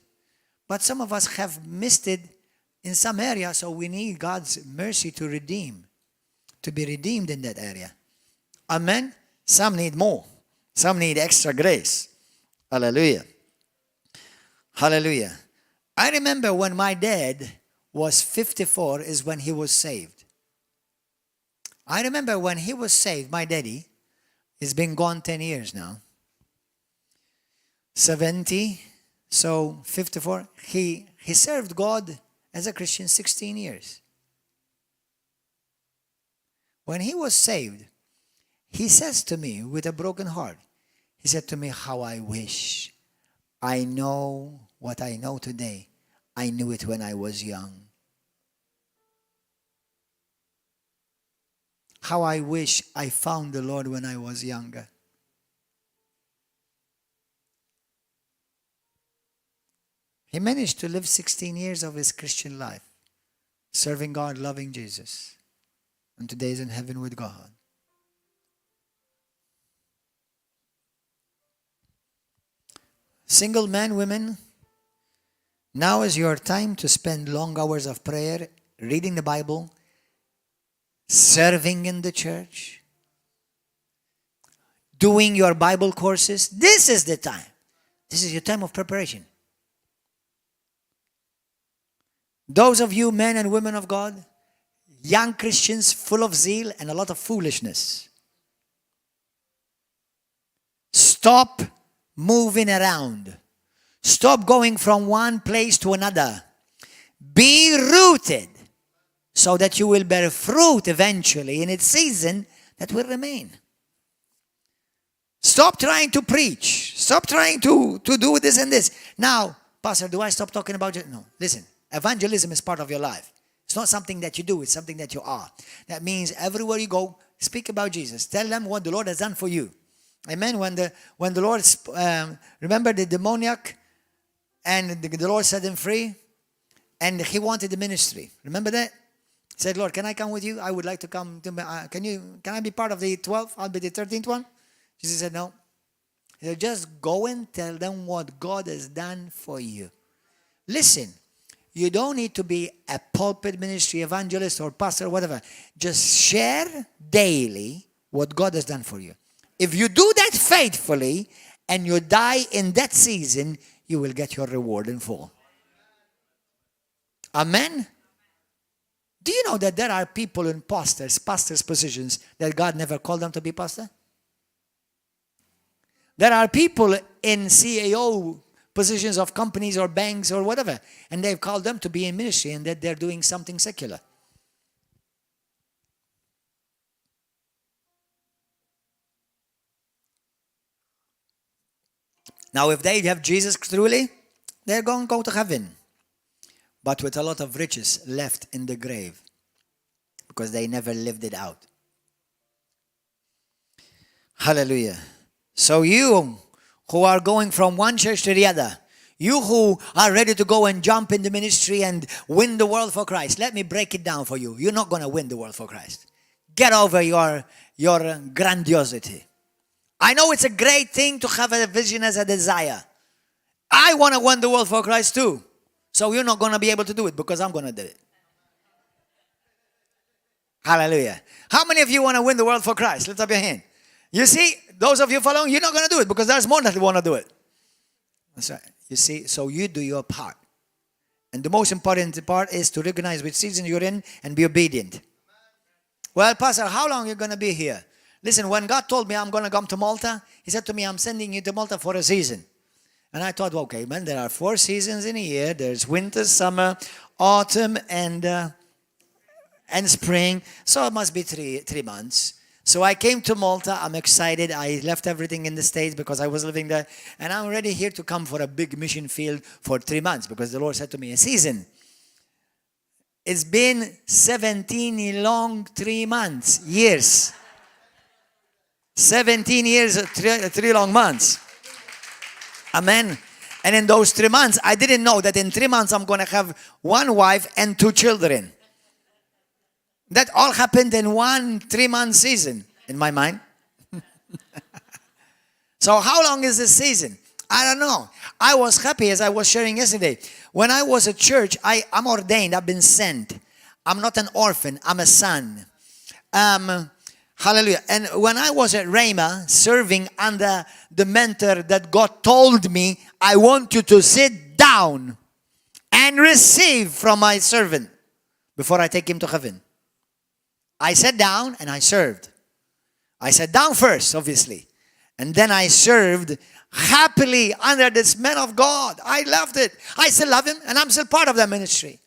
But some of us have missed it in some areas, so we need God's mercy to redeem, to be redeemed in that area. Amen? Some need more. Some need extra grace. Hallelujah. Hallelujah. I remember when my dad was 54 is when he was saved. I remember when he was saved, my daddy, he's been gone 10 years now. 70, so 54. He served God as a Christian 16 years. when he was saved, he says to me with a broken heart, he said to me, how I wish I know what I know today. I knew it when I was young. How I wish I found the Lord when I was younger. He managed to live 16 years of his Christian life, serving God, loving Jesus. And today he's in heaven with God. Single men, women, now is your time to spend long hours of prayer, reading the Bible, serving in the church, doing your Bible courses. This is the time. This is your time of preparation. Those of you men and women of God, young Christians full of zeal and a lot of foolishness, stop moving around. Stop going from one place to another. Be rooted so that you will bear fruit eventually in its season that will remain. Stop trying to preach. Stop trying to do this and this. Now, Pastor, do I stop talking about it? No. Listen, evangelism is part of your life. It's not something that you do. It's something that you are. That means everywhere you go, speak about Jesus. Tell them what the Lord has done for you. Amen. When the Lord, remember the demoniac, and the Lord set him free, and he wanted the ministry. Remember that? He said, Lord, can I come with you? I would like to come. Can I be part of the 12? I'll be the 13th one. Jesus said, no. He said, just go and tell them what God has done for you. Listen, you don't need to be a pulpit ministry evangelist or pastor or whatever. Just share daily what God has done for you. If you do that faithfully and you die in that season, you will get your reward in full. Amen? Do you know that there are people in pastors' positions that God never called them to be pastor? There are people in CAO positions of companies or banks or whatever, and they've called them to be in ministry and that they're doing something secular. Now, if they have Jesus truly, they're going to go to heaven, but with a lot of riches left in the grave because they never lived it out. Hallelujah. So you who are going from one church to the other, you who are ready to go and jump in the ministry and win the world for Christ, let me break it down for you. You're not going to win the world for Christ. Get over your grandiosity. I know it's a great thing to have a vision as a desire. I want to win the world for Christ too. So you're not going to be able to do it because I'm going to do it. Hallelujah. How many of you want to win the world for Christ? Lift up your hand. You see, those of you following, you're not going to do it because there's more that want to do it. That's right. You see, so you do your part. And the most important part is to recognize which season you're in and be obedient. Well, Pastor, how long are you going to be here? Listen, when God told me I'm going to come to Malta, He said to me, I'm sending you to Malta for a season. And I thought, okay, man, there are 4 seasons in a year. There's winter, summer, autumn, and spring. So it must be three months. So I came to Malta. I'm excited. I left everything in the States because I was living there. And I'm ready here to come for a big mission field for 3 months because the Lord said to me, a season. It's been 17 long 3 months, years. 17 years, 3 long months. Amen. And in those 3 months, I didn't know that in 3 months I'm going to have 1 wife and 2 children. That all happened in 1 3-month season in my mind. So how long is this season? I don't know. I was happy, as I was sharing yesterday. When I was at church, I'm ordained. I've been sent. I'm not an orphan. I'm a son. Hallelujah. And when I was at Rhema, serving under the mentor that God told me, I want you to sit down and receive from my servant before I take him to heaven. I sat down and I served. I sat down first, obviously. And then I served happily under this man of God. I loved it. I still love him and I'm still part of that ministry.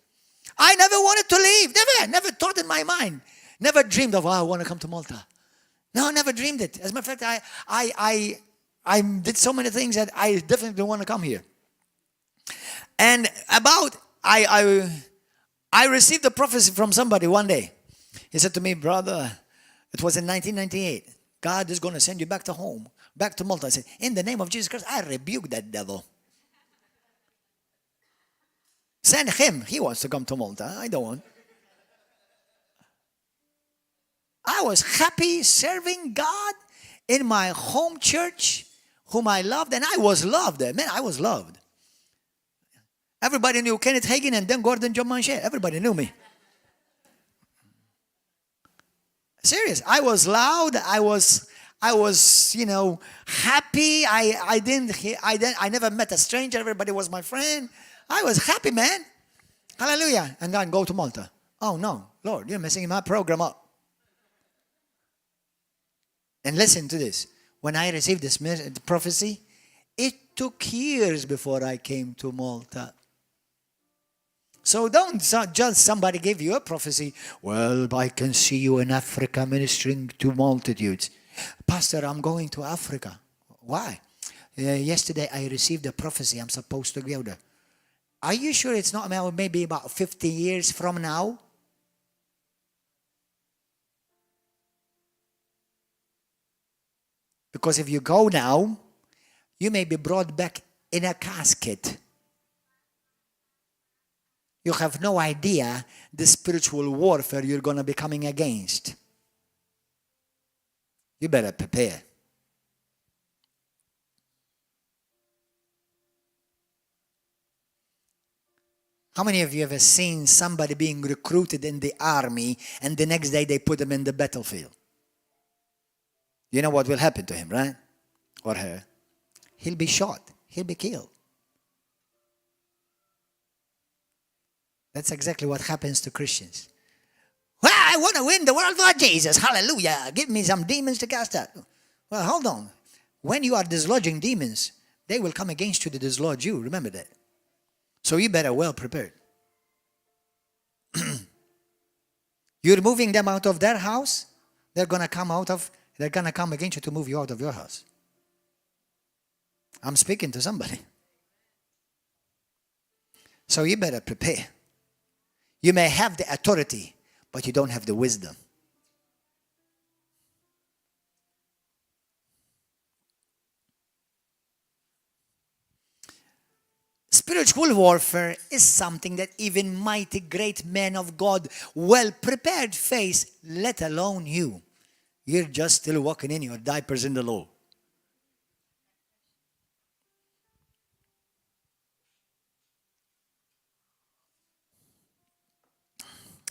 I never wanted to leave. Never thought in my mind. Never dreamed of, I want to come to Malta. No, never dreamed it. As a matter of fact, I did so many things that I definitely want to come here. And I received a prophecy from somebody one day. He said to me, brother, it was in 1998. God is going to send you back to home, back to Malta. I said, in the name of Jesus Christ, I rebuke that devil. Send him. He wants to come to Malta. I don't want. I was happy serving God in my home church, whom I loved, and I was loved. Man, I was loved. Everybody knew Kenneth Hagin and then Gordon John Manchè. Everybody knew me. Serious. I was loud. I was, happy. I never met a stranger. Everybody was my friend. I was happy, man. Hallelujah. And then go to Malta. Oh no, Lord, you're messing my program up. And listen to this. When I received this prophecy, it took years before I came to Malta. So don't just somebody gave you a prophecy. Well, I can see you in Africa ministering to multitudes. Pastor, I'm going to Africa. Why? Yesterday I received a prophecy. I'm supposed to go there. Are you sure it's not maybe about 50 years from now? Because if you go now, you may be brought back in a casket. You have no idea the spiritual warfare you're going to be coming against. You better prepare. How many of you have ever seen somebody being recruited in the army and the next day they put them in the battlefield? You know what will happen to him, right? Or her. He'll be shot. He'll be killed. That's exactly what happens to Christians. Well, I want to win the world for Jesus. Hallelujah. Give me some demons to cast out. Well, hold on. When you are dislodging demons, they will come against you to dislodge you. Remember that. So you better well prepared. You're moving them out of their house. They're going to come against you to move you out of your house. I'm speaking to somebody. So you better prepare. You may have the authority, but you don't have the wisdom. Spiritual warfare is something that even mighty great men of God, well prepared face, let alone you. You're just still walking in your diapers in the law.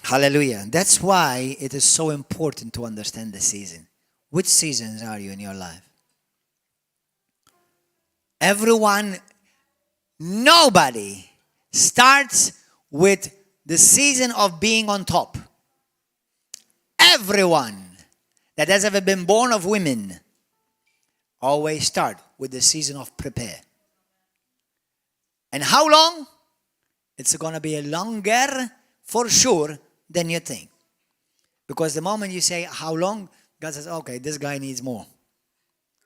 Hallelujah. That's why it is so important to understand the season. Which seasons are you in your life? Everyone, nobody starts with the season of being on top. Everyone that has ever been born of women always start with the season of prepare. And how long? It's going to be longer for sure than you think. Because the moment you say how long, God says, okay, this guy needs more.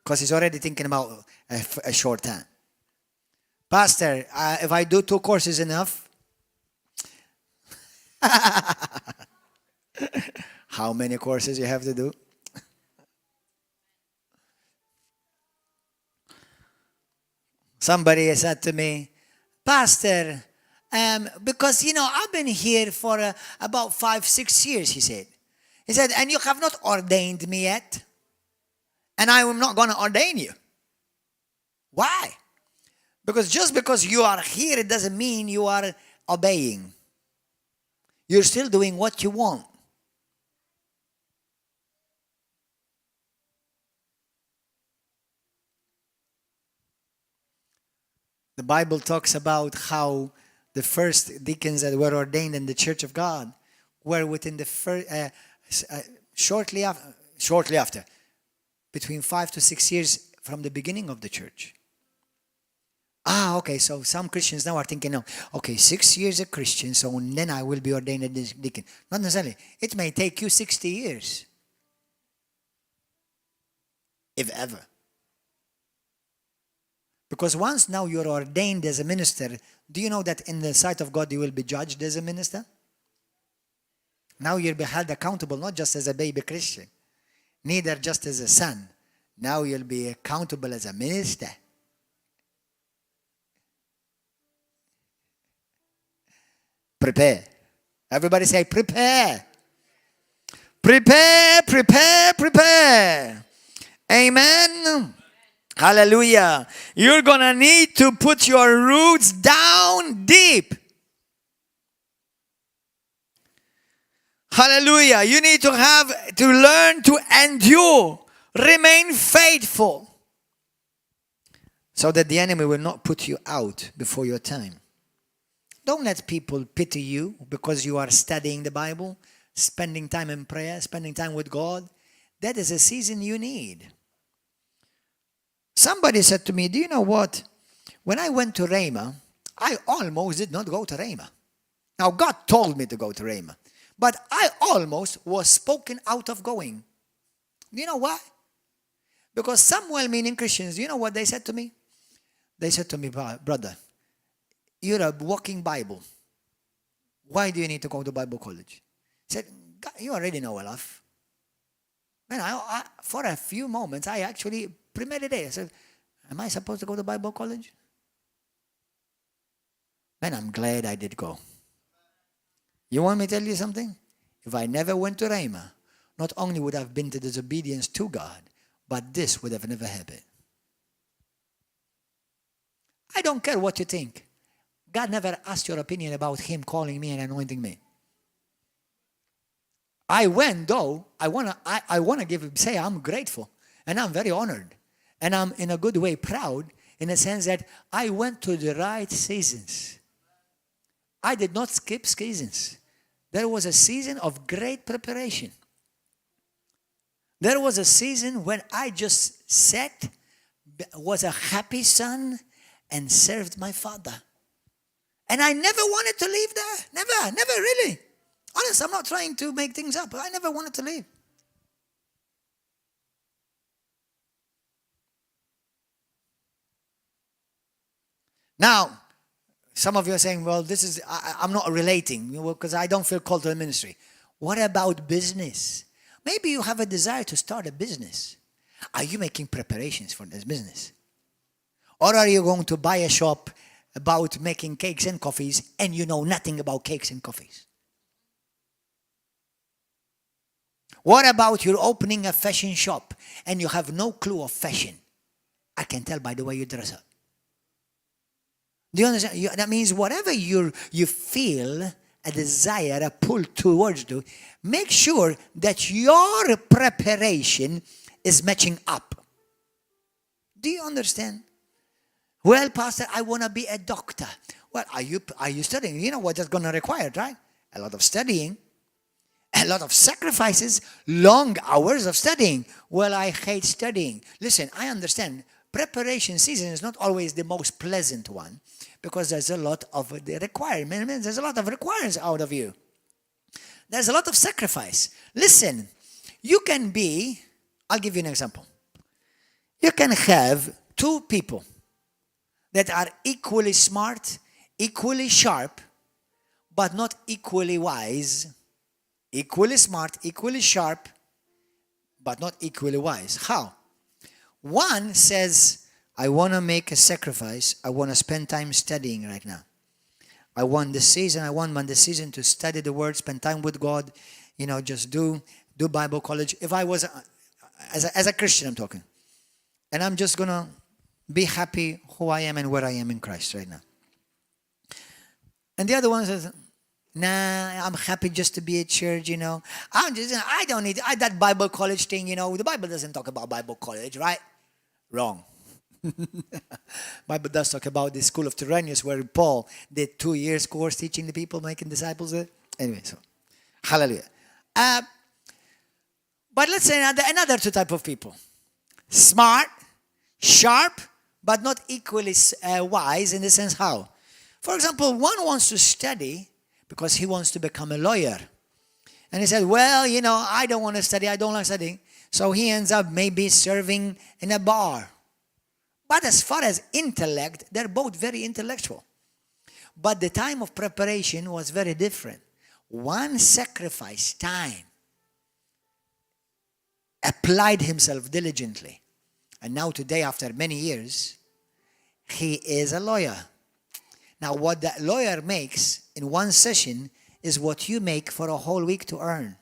Because he's already thinking about a short time. Pastor, if I do 2 courses enough? How many courses you have to do? Somebody said to me, Pastor, because, I've been here for about 5-6 years, he said. He said, and you have not ordained me yet. And I am not going to ordain you. Why? Because just because you are here, it doesn't mean you are obeying. You're still doing what you want. The Bible talks about how the first deacons that were ordained in the Church of God were within the first, shortly after, between 5 to 6 years from the beginning of the church. Okay, so some Christians now are thinking, no, okay, 6 years a Christian, so then I will be ordained a deacon. Not necessarily. It may take you 60 years. If ever. Because once now you're ordained as a minister, do you know that in the sight of God you will be judged as a minister? Now you'll be held accountable not just as a baby Christian, neither just as a son. Now you'll be accountable as a minister. Prepare. Everybody say prepare. Prepare, prepare, prepare. Amen. Hallelujah. You're going to need to put your roots down deep. Hallelujah. You need to learn to endure. Remain faithful. So that the enemy will not put you out before your time. Don't let people pity you because you are studying the Bible, spending time in prayer, spending time with God. That is a season you need. Somebody said to me, do you know what? When I went to Rhema, I almost did not go to Rhema. Now, God told me to go to Rhema. But I almost was spoken out of going. Do you know why? Because some well-meaning Christians, do you know what they said to me? They said to me, brother, you're a walking Bible. Why do you need to go to Bible college? I said, God, you already know enough. Man, for a few moments, I actually premeditated. I said, am I supposed to go to Bible college? Man, I'm glad I did go. You want me to tell you something? If I never went to Rhema, not only would I have been to disobedience to God, but this would have never happened. I don't care what you think. God never asked your opinion about Him calling me and anointing me. I went though. I wanna say I'm grateful and I'm very honored and I'm in a good way proud in the sense that I went to the right seasons. I did not skip seasons. There was a season of great preparation. There was a season when I just sat, was a happy son, and served my father. And I never wanted to leave there. Never really. Honest, I'm not trying to make things up. I never wanted to leave. Now, some of you are saying, well, I'm not relating because I don't feel called to the ministry. What about business? Maybe you have a desire to start a business. Are you making preparations for this business? Or are you going to buy a shop about making cakes and coffees and you know nothing about cakes and coffees? What about you're opening a fashion shop and you have no clue of fashion? I can tell by the way you dress up. Do you understand? That means whatever you feel a desire, a pull towards do, make sure that your preparation is matching up. Do you understand? Well, Pastor, I want to be a doctor. Well, are you studying? You know what that's going to require, right? A lot of studying, a lot of sacrifices, long hours of studying. Well, I hate studying. Listen, I understand. Preparation season is not always the most pleasant one because there's a lot of the requirements. There's a lot of requirements out of you. There's a lot of sacrifice. Listen, you can be, I'll give you an example. You can have two people that are equally smart, equally sharp, but not equally wise. Equally smart, equally sharp, but not equally wise. How? One says, I want to make a sacrifice. I want to spend time studying right now. I want this season to study the Word, spend time with God, just do Bible college. If I was, as a Christian I'm talking, and I'm just going to be happy who I am and where I am in Christ right now. And the other one says, nah, I'm happy just to be at church, I don't need that Bible college thing, the Bible doesn't talk about Bible college, right? Wrong. Bible does talk about the school of Tyrannus where Paul did 2 years course teaching the people, making disciples there. Anyway, so, hallelujah. But let's say another two type of people. Smart, sharp, but not equally wise in the sense how. For example, one wants to study because he wants to become a lawyer. And he said, well, I don't want to study. I don't like studying. So he ends up maybe serving in a bar. But as far as intellect, they're both very intellectual. But the time of preparation was very different. One sacrificed time, applied himself diligently. And now today, after many years, he is a lawyer. Now, what that lawyer makes in one session is what you make for a whole week to earn.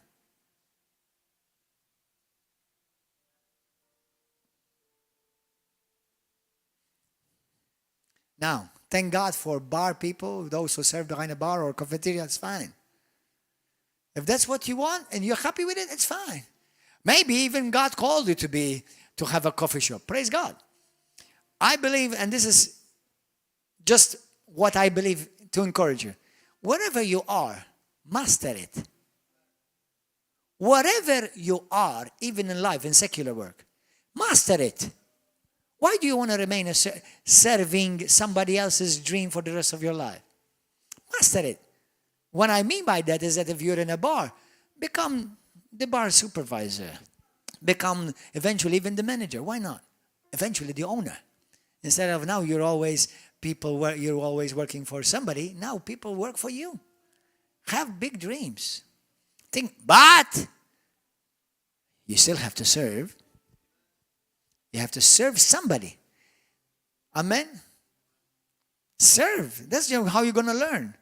Now, thank God for bar people, those who serve behind a bar or cafeteria, it's fine. If that's what you want and you're happy with it, it's fine. Maybe even God called you to have a coffee shop. Praise God. I believe, and this is just what I believe to encourage you. Wherever you are, master it. Wherever you are, even in life, in secular work, master it. Why do you want to remain serving somebody else's dream for the rest of your life? Master it. What I mean by that is that if you're in a bar, become the bar supervisor. Become eventually even the manager. Why not? Eventually the owner. Instead of now you're always working for somebody, now people work for you. Have big dreams. But you still have to serve. You have to serve somebody. Amen? Serve. That's how you're going to learn.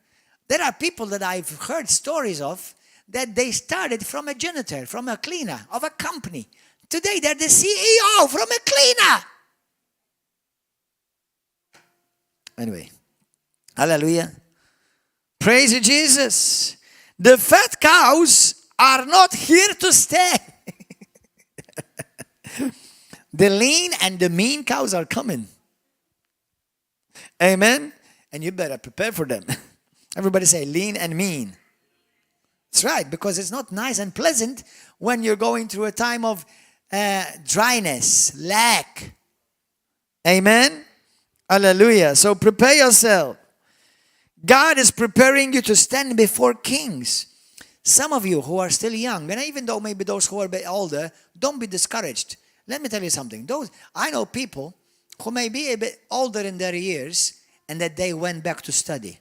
There are people that I've heard stories of that they started from a janitor, from a cleaner of a company. Today they're the CEO from a cleaner. Anyway, hallelujah. Praise you, Jesus. The fat cows are not here to stay. The lean and the mean cows are coming. Amen. And you better prepare for them. Everybody say lean and mean. That's right, because it's not nice and pleasant when you're going through a time of dryness, lack. Amen. Hallelujah. So prepare yourself. God is preparing you to stand before kings. Some of you who are still young, and even though maybe those who are a bit older, don't be discouraged. Let me tell you something. I know people who may be a bit older in their years and that they went back to study.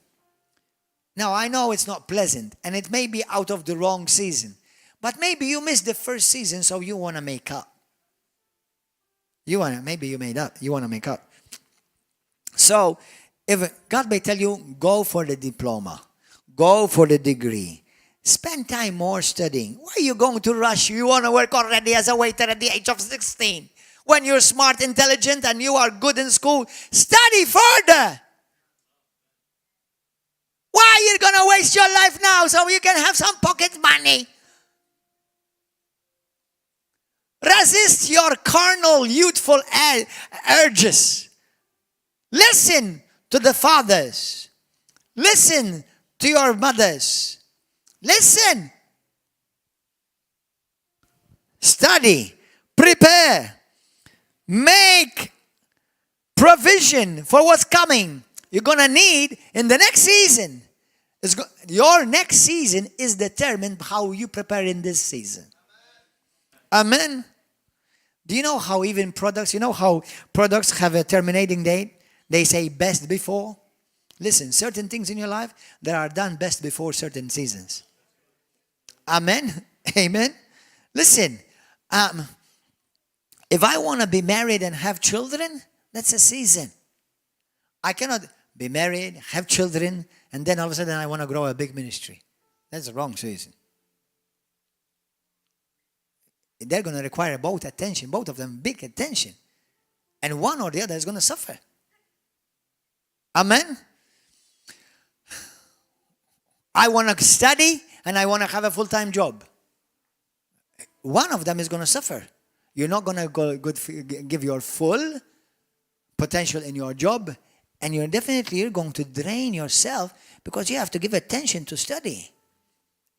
Now, I know it's not pleasant and it may be out of the wrong season. But maybe you missed the first season, so you want to make up. Maybe you made up. You want to make up. So, if God may tell you, go for the diploma. Go for the degree. Spend time more studying. Why are you going to rush? You want to work already as a waiter at the age of 16. When you're smart, intelligent, and you are good in school, study further. Why are you going to waste your life now so you can have some pocket money? Resist your carnal, youthful urges. Listen to the fathers. Listen to your mothers. Listen. Study. Prepare. Make provision for what's coming. You're going to need in the next season. Your next season is determined how you prepare in this season. Amen. Do you know how even products, how products have a terminating date? They say best before. Listen, certain things in your life that are done best before certain seasons. Amen. Amen. Listen, if I want to be married and have children, that's a season. I cannot be married, have children, and then all of a sudden I want to grow a big ministry. That's the wrong season. They're going to require both attention, both of them big attention. And one or the other is going to suffer. Amen. I want to study and I want to have a full-time job. One of them is going to suffer. You're not going to give your full potential in your job, and you're going to drain yourself because you have to give attention to study.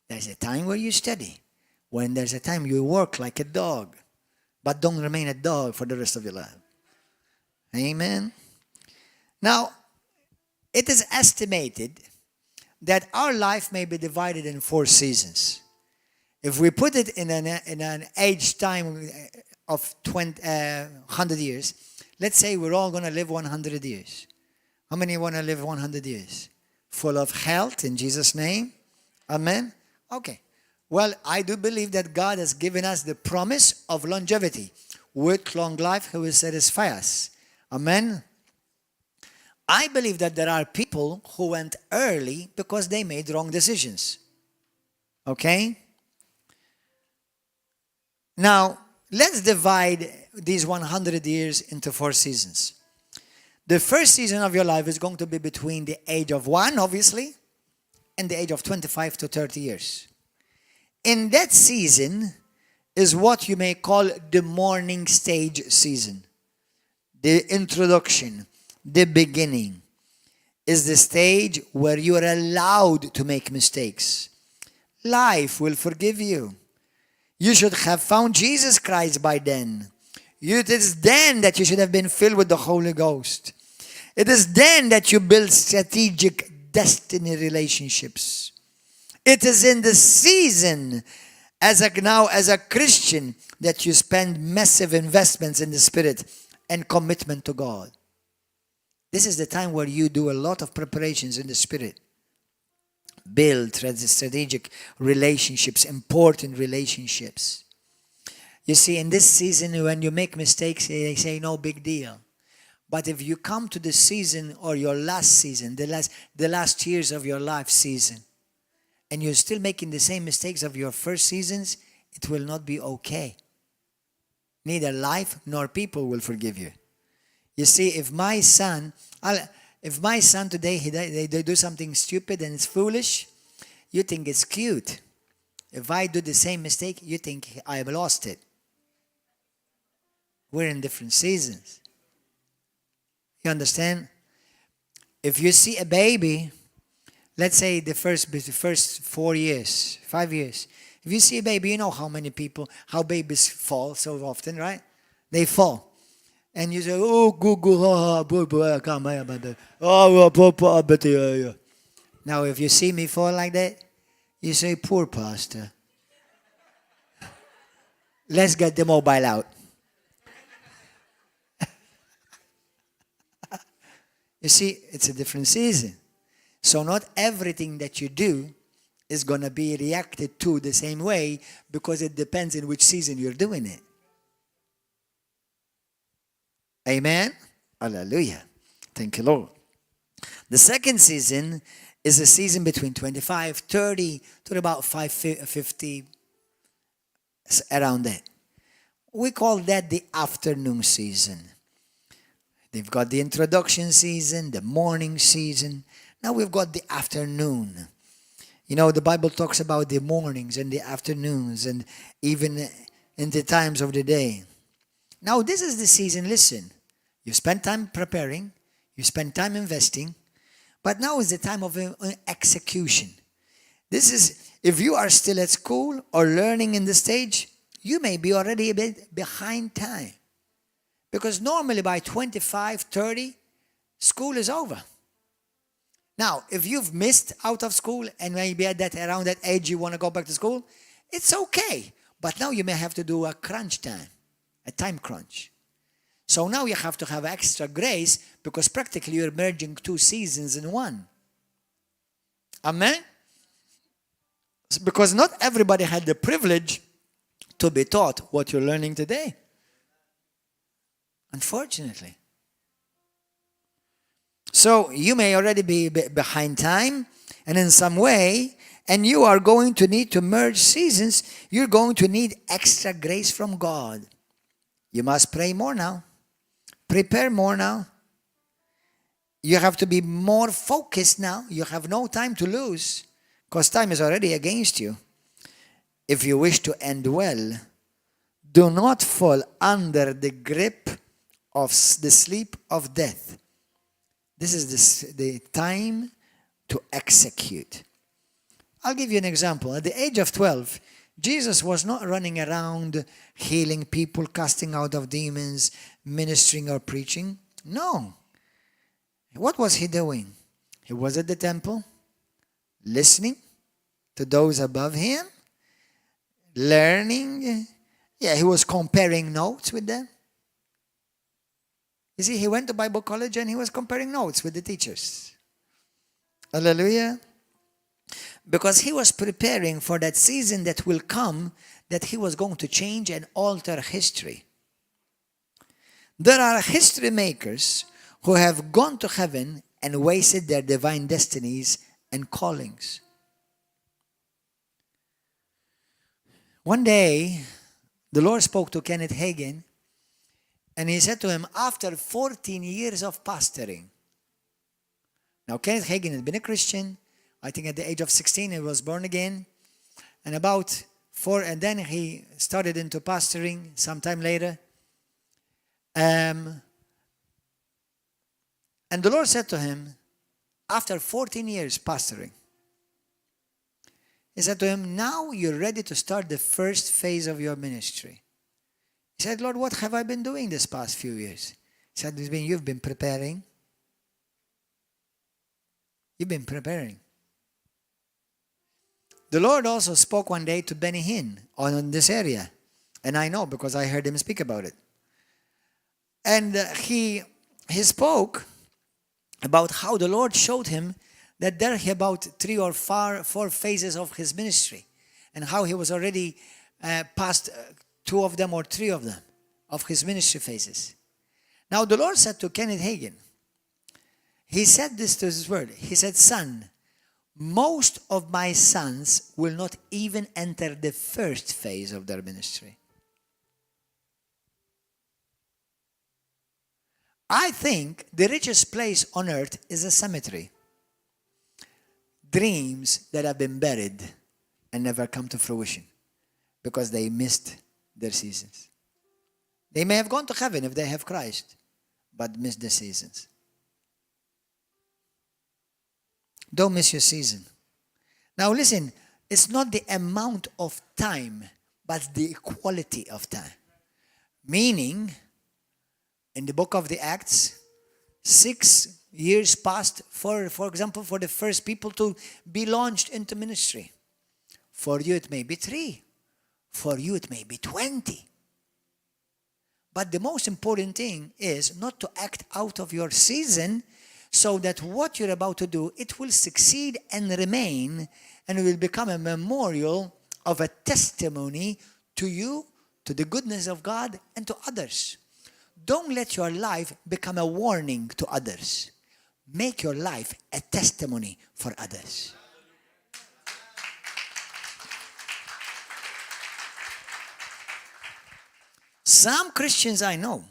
There's a time where you study. When there's a time you work like a dog, but don't remain a dog for the rest of your life. Amen. Now, it is estimated that our life may be divided in 4 seasons. If we put it in an age time of 100 years, let's say we're all going to live 100 years. How many want to live 100 years? Full of health in Jesus' name? Amen? Okay. Well, I do believe that God has given us the promise of longevity. With long life, He will satisfy us. Amen? I believe that there are people who went early because they made wrong decisions. Okay? Now, let's divide these 100 years into 4 seasons. The first season of your life is going to be between the age of 1, obviously, and the age of 25 to 30 years. In that season is what you may call the morning stage season. The introduction, the beginning, is the stage where you are allowed to make mistakes. Life will forgive you. You should have found Jesus Christ by then. It is then that you should have been filled with the Holy Ghost. It is then that you build strategic destiny relationships. It is in the season as a Christian that you spend massive investments in the Spirit and commitment to God. This is the time where you do a lot of preparations in the Spirit. Build strategic relationships, important relationships. You see, in this season, when you make mistakes, they say no big deal. But if you come to the season or your last season, the last years of your life season, and you're still making the same mistakes of your first seasons, it will not be okay. Neither life nor people will forgive you. You see, if my son today, they do something stupid and it's foolish, you think it's cute. If I do the same mistake, you think I've lost it. We're in different seasons. You understand? If you see a baby, let's say the first 4 years, 5 years. If you see a baby, you know how babies fall so often, right? They fall. And you say, oh, now if you see me fall like that, you say, poor pastor. Let's get the mobile out. You see, it's a different season. So not everything that you do is going to be reacted to the same way because it depends in which season you're doing it. Amen? Hallelujah. Thank you, Lord. The second season is a season between 25, 30 to about 50, around that. We call that the afternoon season. They've got the introduction season, the morning season. Now we've got the afternoon. You know, the Bible talks about the mornings and the afternoons and even in the times of the day. Now this is the season, listen. You spend time preparing, you spend time investing, but now is the time of execution. This is, if you are still at school or learning in the stage, you may be already a bit behind time. Because normally by 25, 30, school is over. Now, if you've missed out of school and maybe around that age you want to go back to school, it's okay. But now you may have to do a crunch time, a time crunch. So now you have to have extra grace because practically you're merging 2 seasons in one. Amen? Because not everybody had the privilege to be taught what you're learning today. Unfortunately. So you may already be behind time and in some way, and you are going to need to merge seasons. You're going to need extra grace from God. You must pray more now. Prepare more now. You have to be more focused now. You have no time to lose because time is already against you. If you wish to end well, do not fall under the grip of the sleep of death. This is the time to execute. I'll give you an example. At the age of 12, Jesus was not running around healing people, casting out of demons, ministering or preaching. No. What was he doing? He was at the temple, listening to those above him, learning. Yeah, he was comparing notes with them. You see, he went to Bible college and he was comparing notes with the teachers. Hallelujah. Because he was preparing for that season that will come, that he was going to change and alter history. There are history makers who have gone to heaven and wasted their divine destinies and callings. One day, the Lord spoke to Kenneth Hagin, and he said to him, after 14 years of pastoring. Now, Kenneth Hagin had been a Christian. I think at the age of 16, he was born again. And and then he started into pastoring sometime later. And the Lord said to him, after 14 years pastoring, he said to him, now you're ready to start the first phase of your ministry. He said, Lord, what have I been doing this past few years? He said, you've been preparing. You've been preparing. The Lord also spoke one day to Benny Hinn on this area. And I know because I heard him speak about it. And he spoke about how the Lord showed him that there are about 3 or 4 phases of his ministry. And how he was already past 2 of them or 3 of them, of his ministry phases. Now the Lord said to Kenneth Hagin, he said this to his word. He said, son, most of my sons will not even enter the first phase of their ministry. I think the richest place on earth is a cemetery. Dreams that have been buried and never come to fruition because they missed their seasons. They may have gone to heaven if they have Christ, but missed the seasons. Don't miss your season. Now listen, it's not the amount of time, but the quality of time. Meaning, in the book of the Acts, 6 years passed, for example, for the first people to be launched into ministry. For you it may be 3. For you it may be 20. But the most important thing is not to act out of your season, so that what you're about to do, it will succeed and remain, and it will become a memorial of a testimony to you, to the goodness of God, and to others. Don't let your life become a warning to others. Make your life a testimony for others. Some Christians I know,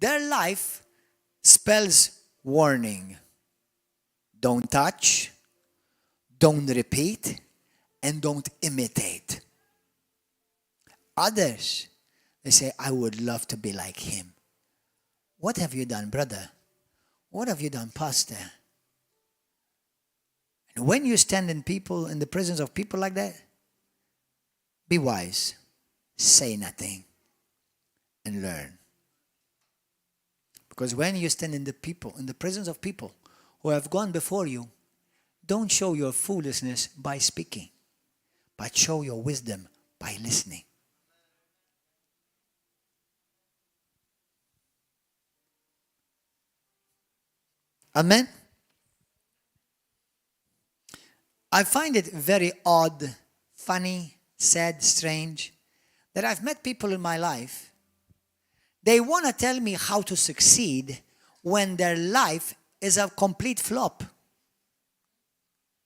their life spells warning. Don't touch, don't repeat, and don't imitate. Others, they say, I would love to be like him. What have you done, brother? What have you done, pastor? And when you stand in the presence of people like that, be wise, say nothing, and learn. Because when you stand in the presence of people who have gone before you, don't show your foolishness by speaking, but show your wisdom by listening. Amen? I find it very odd, funny, sad, strange, that I've met people in my life. They want to tell me how to succeed when their life is a complete flop.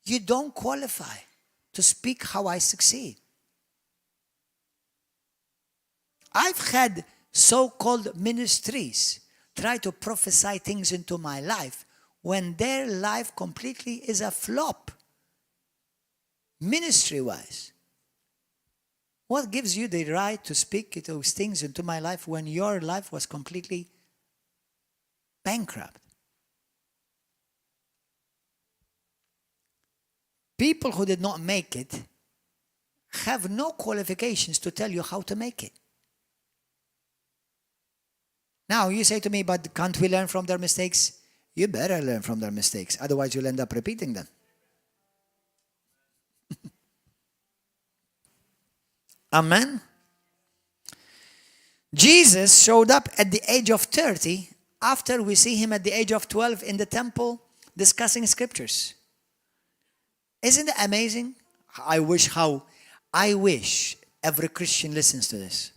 You don't qualify to speak how I succeed. I've had so-called ministries try to prophesy things into my life when their life completely is a flop, ministry-wise. What gives you the right to speak those things into my life when your life was completely bankrupt? People who did not make it have no qualifications to tell you how to make it. Now, you say to me, but can't we learn from their mistakes? You better learn from their mistakes. Otherwise, you'll end up repeating them. Amen? Jesus showed up at the age of 30 after we see him at the age of 12 in the temple discussing scriptures. Isn't it amazing? I wish every Christian listens to this.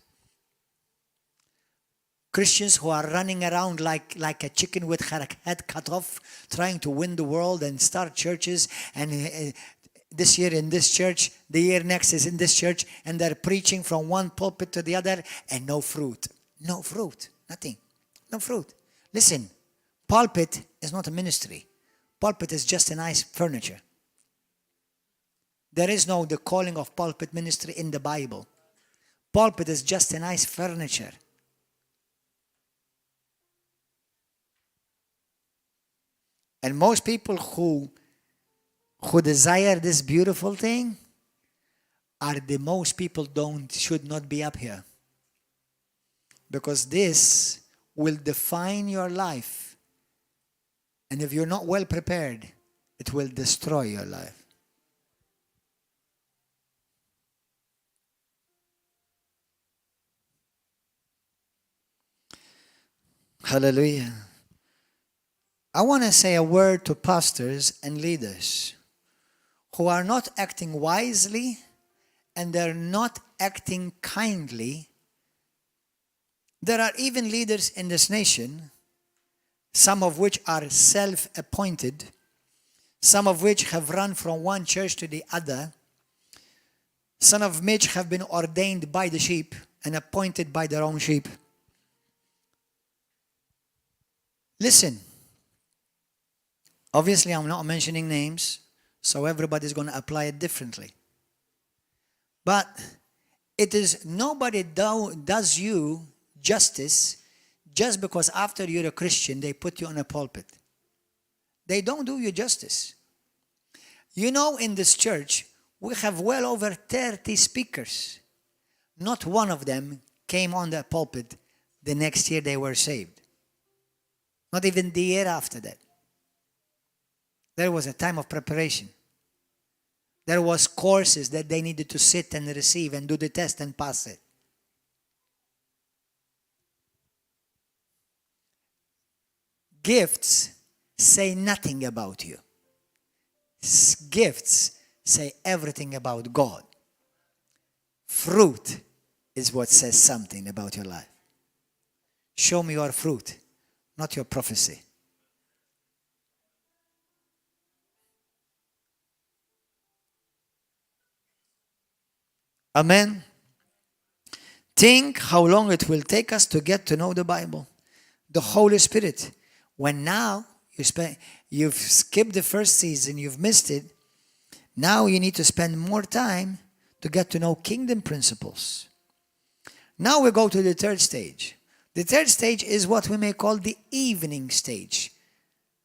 Christians who are running around like a chicken with her head cut off, trying to win the world and start churches, and this year in this church, the year next is in this church, and they're preaching from one pulpit to the other, and no fruit. No fruit. Nothing. No fruit. Listen, pulpit is not a ministry. Pulpit is just a nice furniture. There is no the calling of pulpit ministry in the Bible. Pulpit is just a nice furniture. And most people who desire this beautiful thing are the most people should not be up here. Because this will define your life. And if you're not well prepared, it will destroy your life. Hallelujah. I want to say a word to pastors and leaders who are not acting wisely and they're not acting kindly. There are even leaders in this nation, some of which are self-appointed, some of which have run from one church to the other, some of which have been ordained by the sheep and appointed by their own sheep. Listen, obviously I'm not mentioning names, so everybody's going to apply it differently. But it is nobody does you justice just because after you're a Christian, they put you on a pulpit. They don't do you justice. You know, in this church, we have well over 30 speakers. Not one of them came on the pulpit the next year they were saved. Not even the year after that. There was a time of preparation. There was courses that they needed to sit and receive and do the test and pass it. Gifts say nothing about you. Gifts say everything about God. Fruit is what says something about your life. Show me your fruit, not your prophecy. Amen. Think how long it will take us to get to know the Bible. The Holy Spirit. When now you've skipped the first season, you've missed it. Now you need to spend more time to get to know kingdom principles. Now we go to the third stage. The third stage is what we may call the evening stage.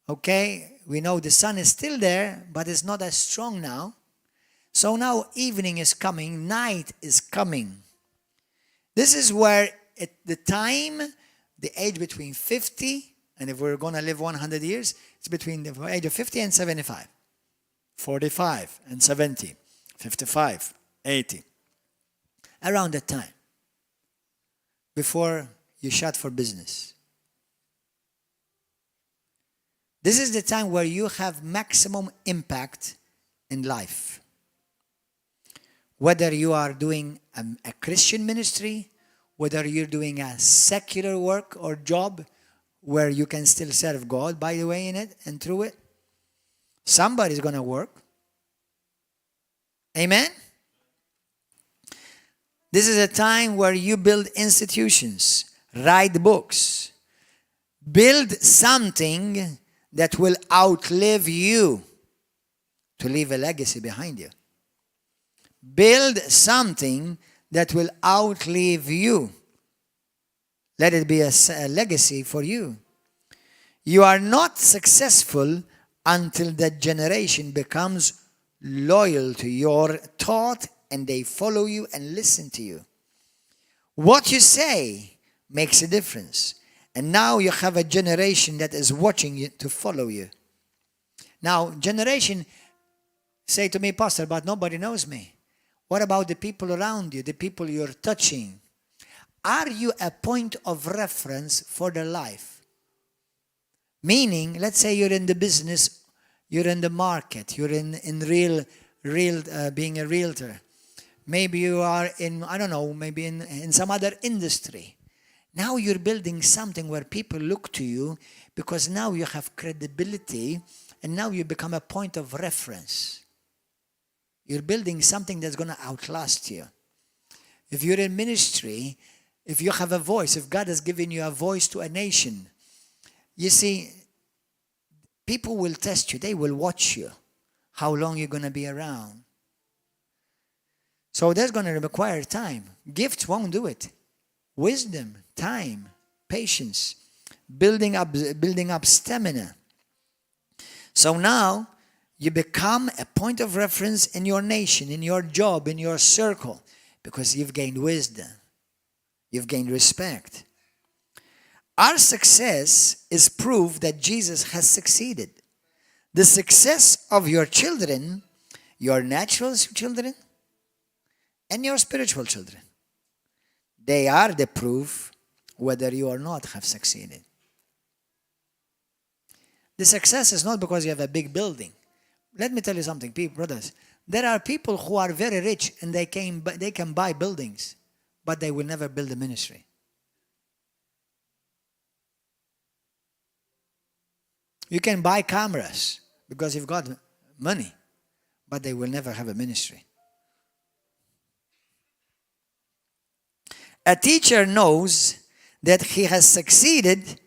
Okay? We know the sun is still there, but it's not as strong now. So now evening is coming, night is coming. This is where at the time, the age between 50, and if we're going to live 100 years, it's between the age of 50 and 75. 45 and 70. 55, 80. Around that time. Before you shut for business. This is the time where you have maximum impact in life. Whether you are doing a Christian ministry, whether you're doing a secular work or job where you can still serve God, by the way, in it and through it, somebody's going to work. Amen? This is a time where you build institutions, write books, build something that will outlive you to leave a legacy behind you. Build something that will outlive you. Let it be a legacy for you. You are not successful until that generation becomes loyal to your thought and they follow you and listen to you. What you say makes a difference. And now you have a generation that is watching you to follow you. Now, generation say to me, Pastor, but nobody knows me. What about the people around you, the people you're touching? Are you a point of reference for their life? Meaning, let's say you're in the business, you're in the market, you're in real being a realtor. Maybe you are in, I don't know, maybe in some other industry. Now you're building something where people look to you because now you have credibility and now you become a point of reference. You're building something that's going to outlast you. If you're in ministry, if you have a voice, if God has given you a voice to a nation, you see, people will test you. They will watch you, how long you're going to be around. So that's going to require time. Gifts won't do it. Wisdom, time, patience, building up stamina. So now you become a point of reference in your nation, in your job, in your circle, because you've gained wisdom. You've gained respect. Our success is proof that Jesus has succeeded. The success of your children, your natural children, and your spiritual children, they are the proof whether you or not have succeeded. The success is not because you have a big building. Let me tell you something, people, brothers. There are people who are very rich and they can buy buildings, but they will never build a ministry. You can buy cameras because you've got money, but they will never have a ministry. A teacher knows that he has succeeded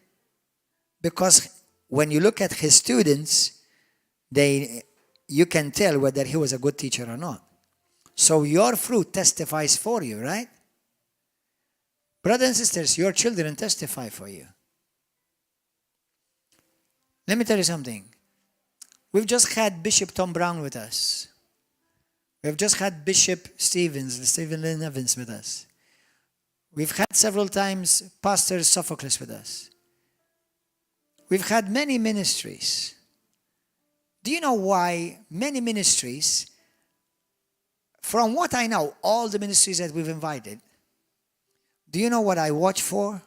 because when you look at his students, you can tell whether he was a good teacher or not. So your fruit testifies for you, right? Brothers and sisters, your children testify for you. Let me tell you something. We've just had Bishop Tom Brown with us. We've just had Bishop Stephen Lynn Evans with us. We've had several times Pastor Sophocles with us. We've had many ministries. Do you know why many ministries, from what I know, all the ministries that we've invited, do you know what I watch for?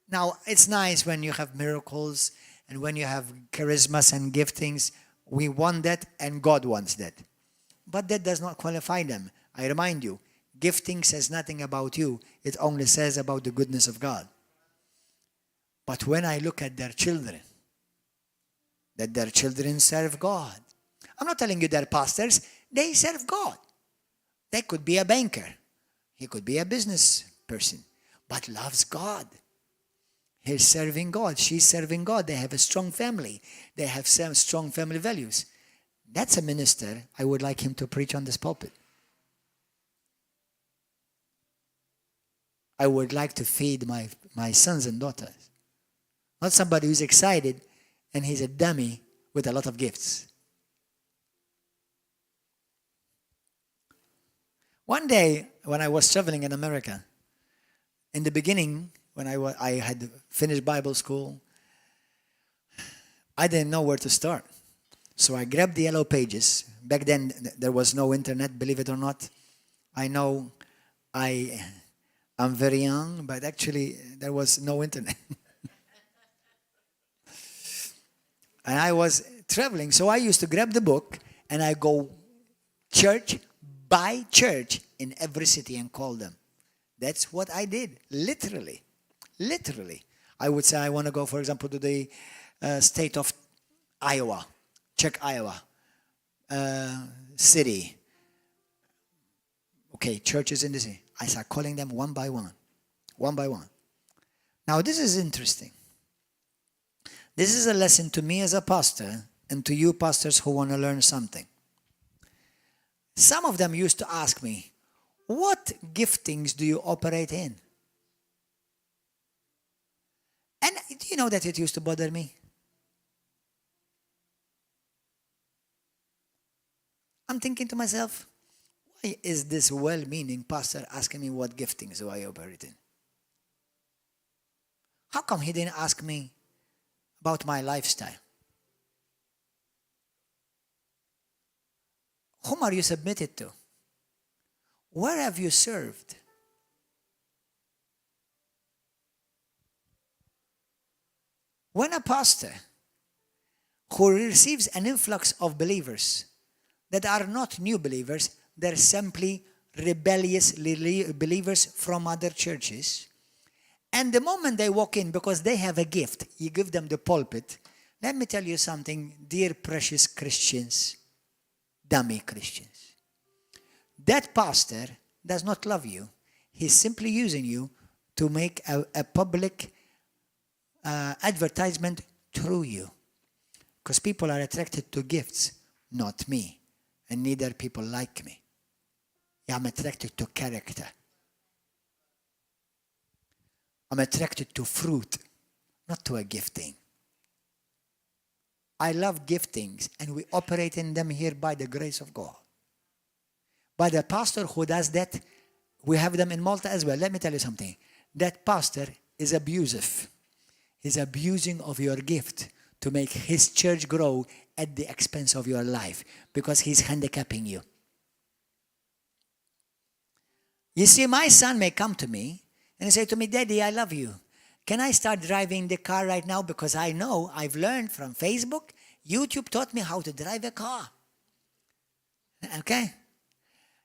Now, it's nice when you have miracles and when you have charismas and giftings. We want that and God wants that. But that does not qualify them. I remind you, gifting says nothing about you. It only says about the goodness of God. But when I look at their children, that their children serve God. I'm not telling you they're pastors. They serve God. They could be a banker. He could be a business person, but loves God. He's serving God. She's serving God. They have a strong family. They have some strong family values. That's a minister. I would like him to preach on this pulpit. I would like to feed my sons and daughters. Not somebody who's excited and he's a dummy with a lot of gifts. One day when I was traveling in America, in the beginning, when I had finished Bible school, I didn't know where to start. So I grabbed the yellow pages. Back then, there was no internet, believe it or not. I know I'm very young, but actually, there was no internet. And I was traveling, so I used to grab the book, and I go church by church in every city and call them. That's what I did, literally. Literally. I would say I want to go, for example, to the state of Iowa. Check Iowa. City. Okay, churches in the city. I start calling them one by one. One by one. Now, this is interesting. This is a lesson to me as a pastor and to you pastors who want to learn something. Some of them used to ask me, what giftings do you operate in? And do you know that it used to bother me? I'm thinking to myself, why is this well-meaning pastor asking me what giftings do I operate in? How come he didn't ask me about my lifestyle? Whom are you submitted to? Where have you served? When a pastor who receives an influx of believers that are not new believers, they're simply rebellious believers from other churches, and the moment they walk in, because they have a gift, you give them the pulpit. Let me tell you something, dear precious Christians, dummy Christians. That pastor does not love you. He's simply using you to make a public advertisement through you. Because people are attracted to gifts, not me. And neither people like me. I'm attracted to character. I'm attracted to fruit, not to a gifting. I love giftings, and we operate in them here by the grace of God. But the pastor who does that, we have them in Malta as well. Let me tell you something. That pastor is abusive. He's abusing of your gift to make his church grow at the expense of your life because he's handicapping you. You see, my son may come to me and say to me, Daddy, I love you. Can I start driving the car right now? Because I know I've learned from Facebook, YouTube taught me how to drive a car. Okay?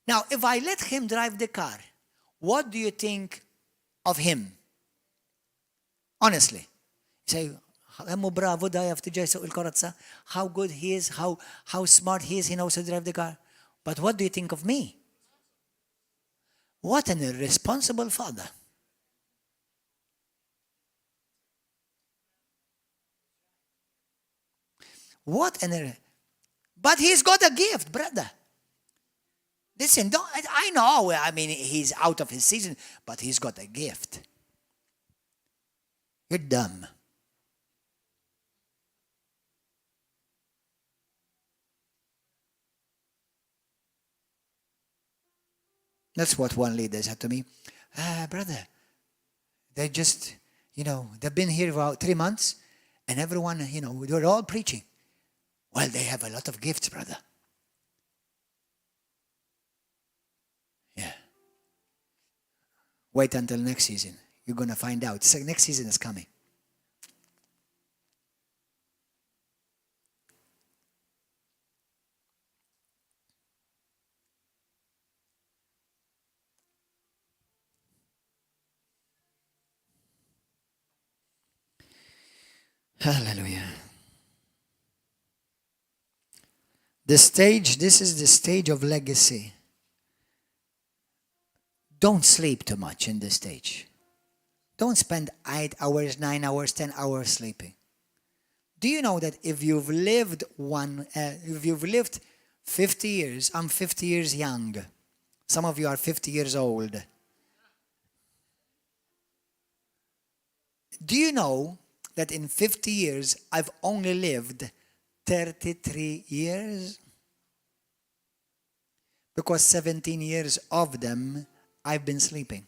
Now, if I let him drive the car, what do you think of him? Honestly. Say, bravo, how good he is, how smart he is, he knows how to drive the car. But what do you think of me? What an irresponsible father. But he's got a gift, brother. Listen, I know, he's out of his season, but he's got a gift. You're dumb. That's what one leader said to me. Brother, they just, they've been here for about 3 months, and everyone, they're all preaching. Well, they have a lot of gifts, brother. Yeah. Wait until next season. You're going to find out. Next season is coming. Hallelujah. This is the stage of legacy. Don't sleep too much in this stage. Don't spend 8 hours, 9 hours, 10 hours sleeping. Do you know that if you've lived 50 years, I'm 50 years young. Some of you are 50 years old. Do you know that in 50 years, I've only lived 33 years? Because 17 years of them, I've been sleeping.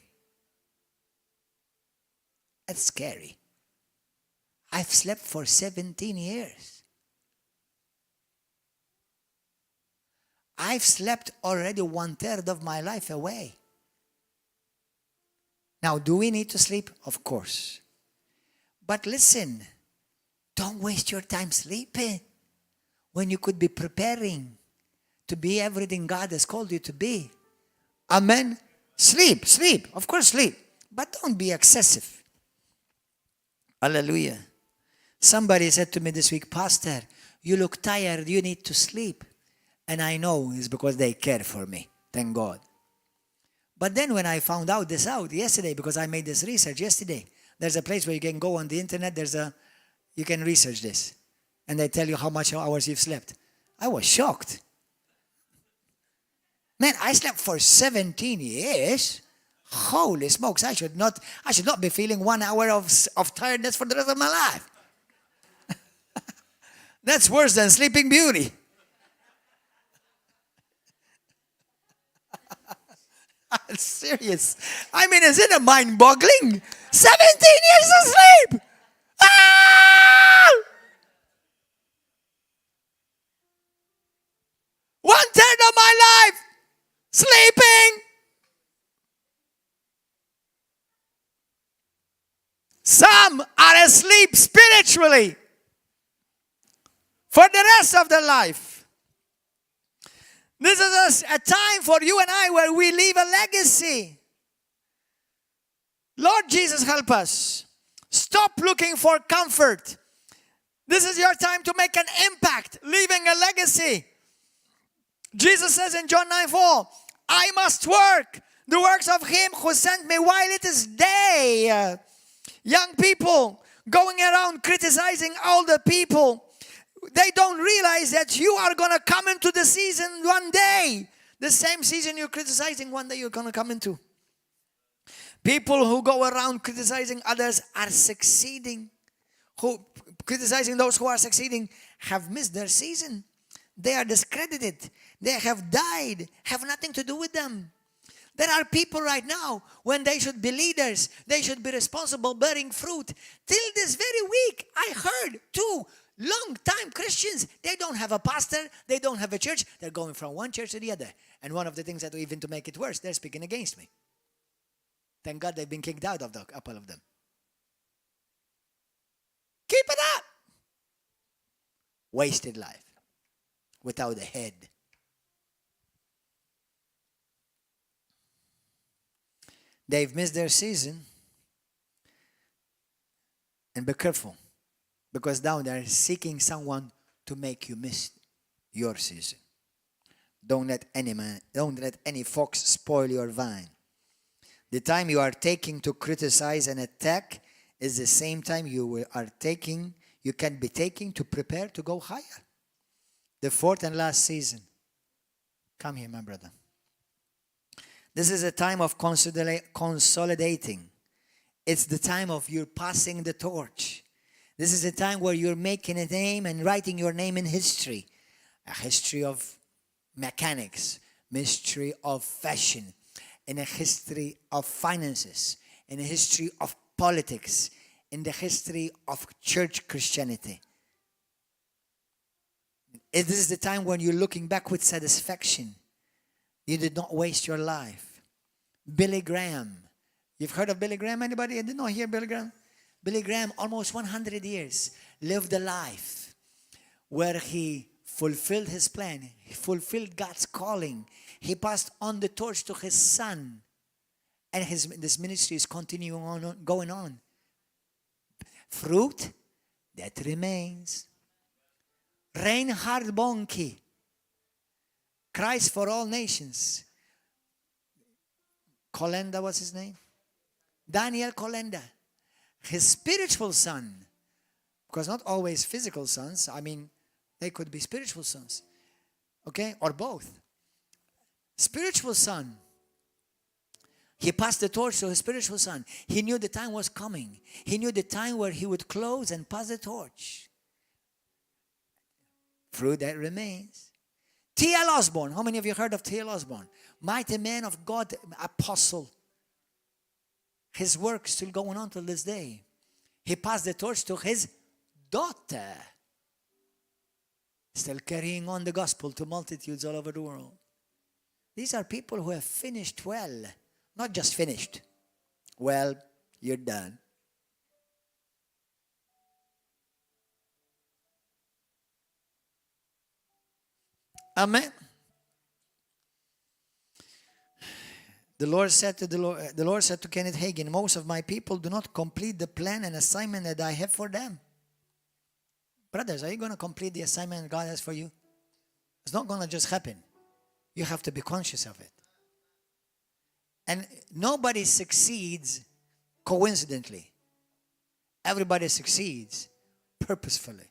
That's scary. I've slept for 17 years. I've slept already 1/3 of my life away. Now, do we need to sleep? Of course. But listen, don't waste your time sleeping when you could be preparing to be everything God has called you to be. Amen? Sleep. Of course, sleep. But don't be excessive. Hallelujah. Somebody said to me this week, Pastor, you look tired, you need to sleep. And I know it's because they care for me. Thank God. But then when I found out yesterday, because I made this research yesterday, there's a place where you can go on the internet, you can research this. And they tell you how much hours you've slept. I was shocked. Man, I slept for 17 years. Holy smokes, I should not be feeling 1 hour of tiredness for the rest of my life. That's worse than Sleeping Beauty. I'm serious. I mean, isn't it mind-boggling? 17 years asleep. Ah! 1/3 of my life sleeping. Some are asleep spiritually for the rest of their life. This is a time for you and I where we leave a legacy. Lord Jesus, help us. Stop looking for comfort. This is your time to make an impact, leaving a legacy. Jesus says in John 9:4, I must work the works of him who sent me while it is day. Young people going around criticizing older people, they don't realize that you are going to come into the season one day. The same season you're criticizing, one day you're going to come into. People who go around criticizing others are succeeding. Who criticizing those who are succeeding have missed their season. They are discredited. They have died. Have nothing to do with them. There are people right now, when they should be leaders, they should be responsible, bearing fruit. Till this very week, I heard 2 long-time Christians, they don't have a pastor, they don't have a church, they're going from one church to the other. And one of the things that even to make it worse, they're speaking against me. Thank God they've been kicked out of the couple of them. Keep it up. Wasted life without a head. They've missed their season. And be careful, because now they're seeking someone to make you miss your season. Don't let any fox spoil your vine. The time you are taking to criticize and attack is the same time you can be taking to prepare to go higher. The 4th and last season. Come here, my brother. This is a time of consolidating. It's the time of you passing the torch. This is a time where you're making a name and writing your name in history. A history of mechanics, history of fashion, in a history of finances, in a history of politics, in the history of church Christianity. This is the time when you're looking back with satisfaction. You did not waste your life. Billy Graham. You've heard of Billy Graham? Anybody did not hear Billy Graham? Billy Graham, almost 100 years, lived a life where he fulfilled his plan. He fulfilled God's calling. He passed on the torch to his son. And this ministry is continuing on, going on. Fruit that remains. Reinhard Bonnke. Christ for all nations. Kolenda, what's his name? Daniel Kolenda. His spiritual son. Because not always physical sons. I mean, they could be spiritual sons. Okay? Or both. Spiritual son. He passed the torch to his spiritual son. He knew the time was coming. He knew the time where he would close and pass the torch. Fruit that remains. T.L. Osborne. How many of you heard of T.L. Osborne? Mighty man of God, apostle. His work still going on till this day. He passed the torch to his daughter. Still carrying on the gospel to multitudes all over the world. These are people who have finished well. Not just finished. Well, you're done. Amen. The Lord said to Kenneth Hagin, most of my people do not complete the plan and assignment that I have for them. Brothers, are you going to complete the assignment God has for you? It's not going to just happen. You have to be conscious of it. And nobody succeeds coincidentally. Everybody succeeds purposefully.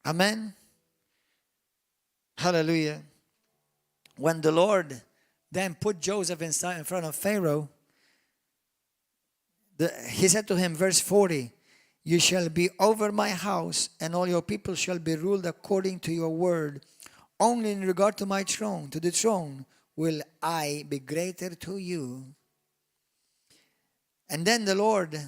Amen. Hallelujah. When the Lord then put Joseph in front of Pharaoh, he said to him, verse 40, You shall be over my house, and all your people shall be ruled according to your word. Only in regard to my throne, to the throne, will I be greater to you. And then the Lord,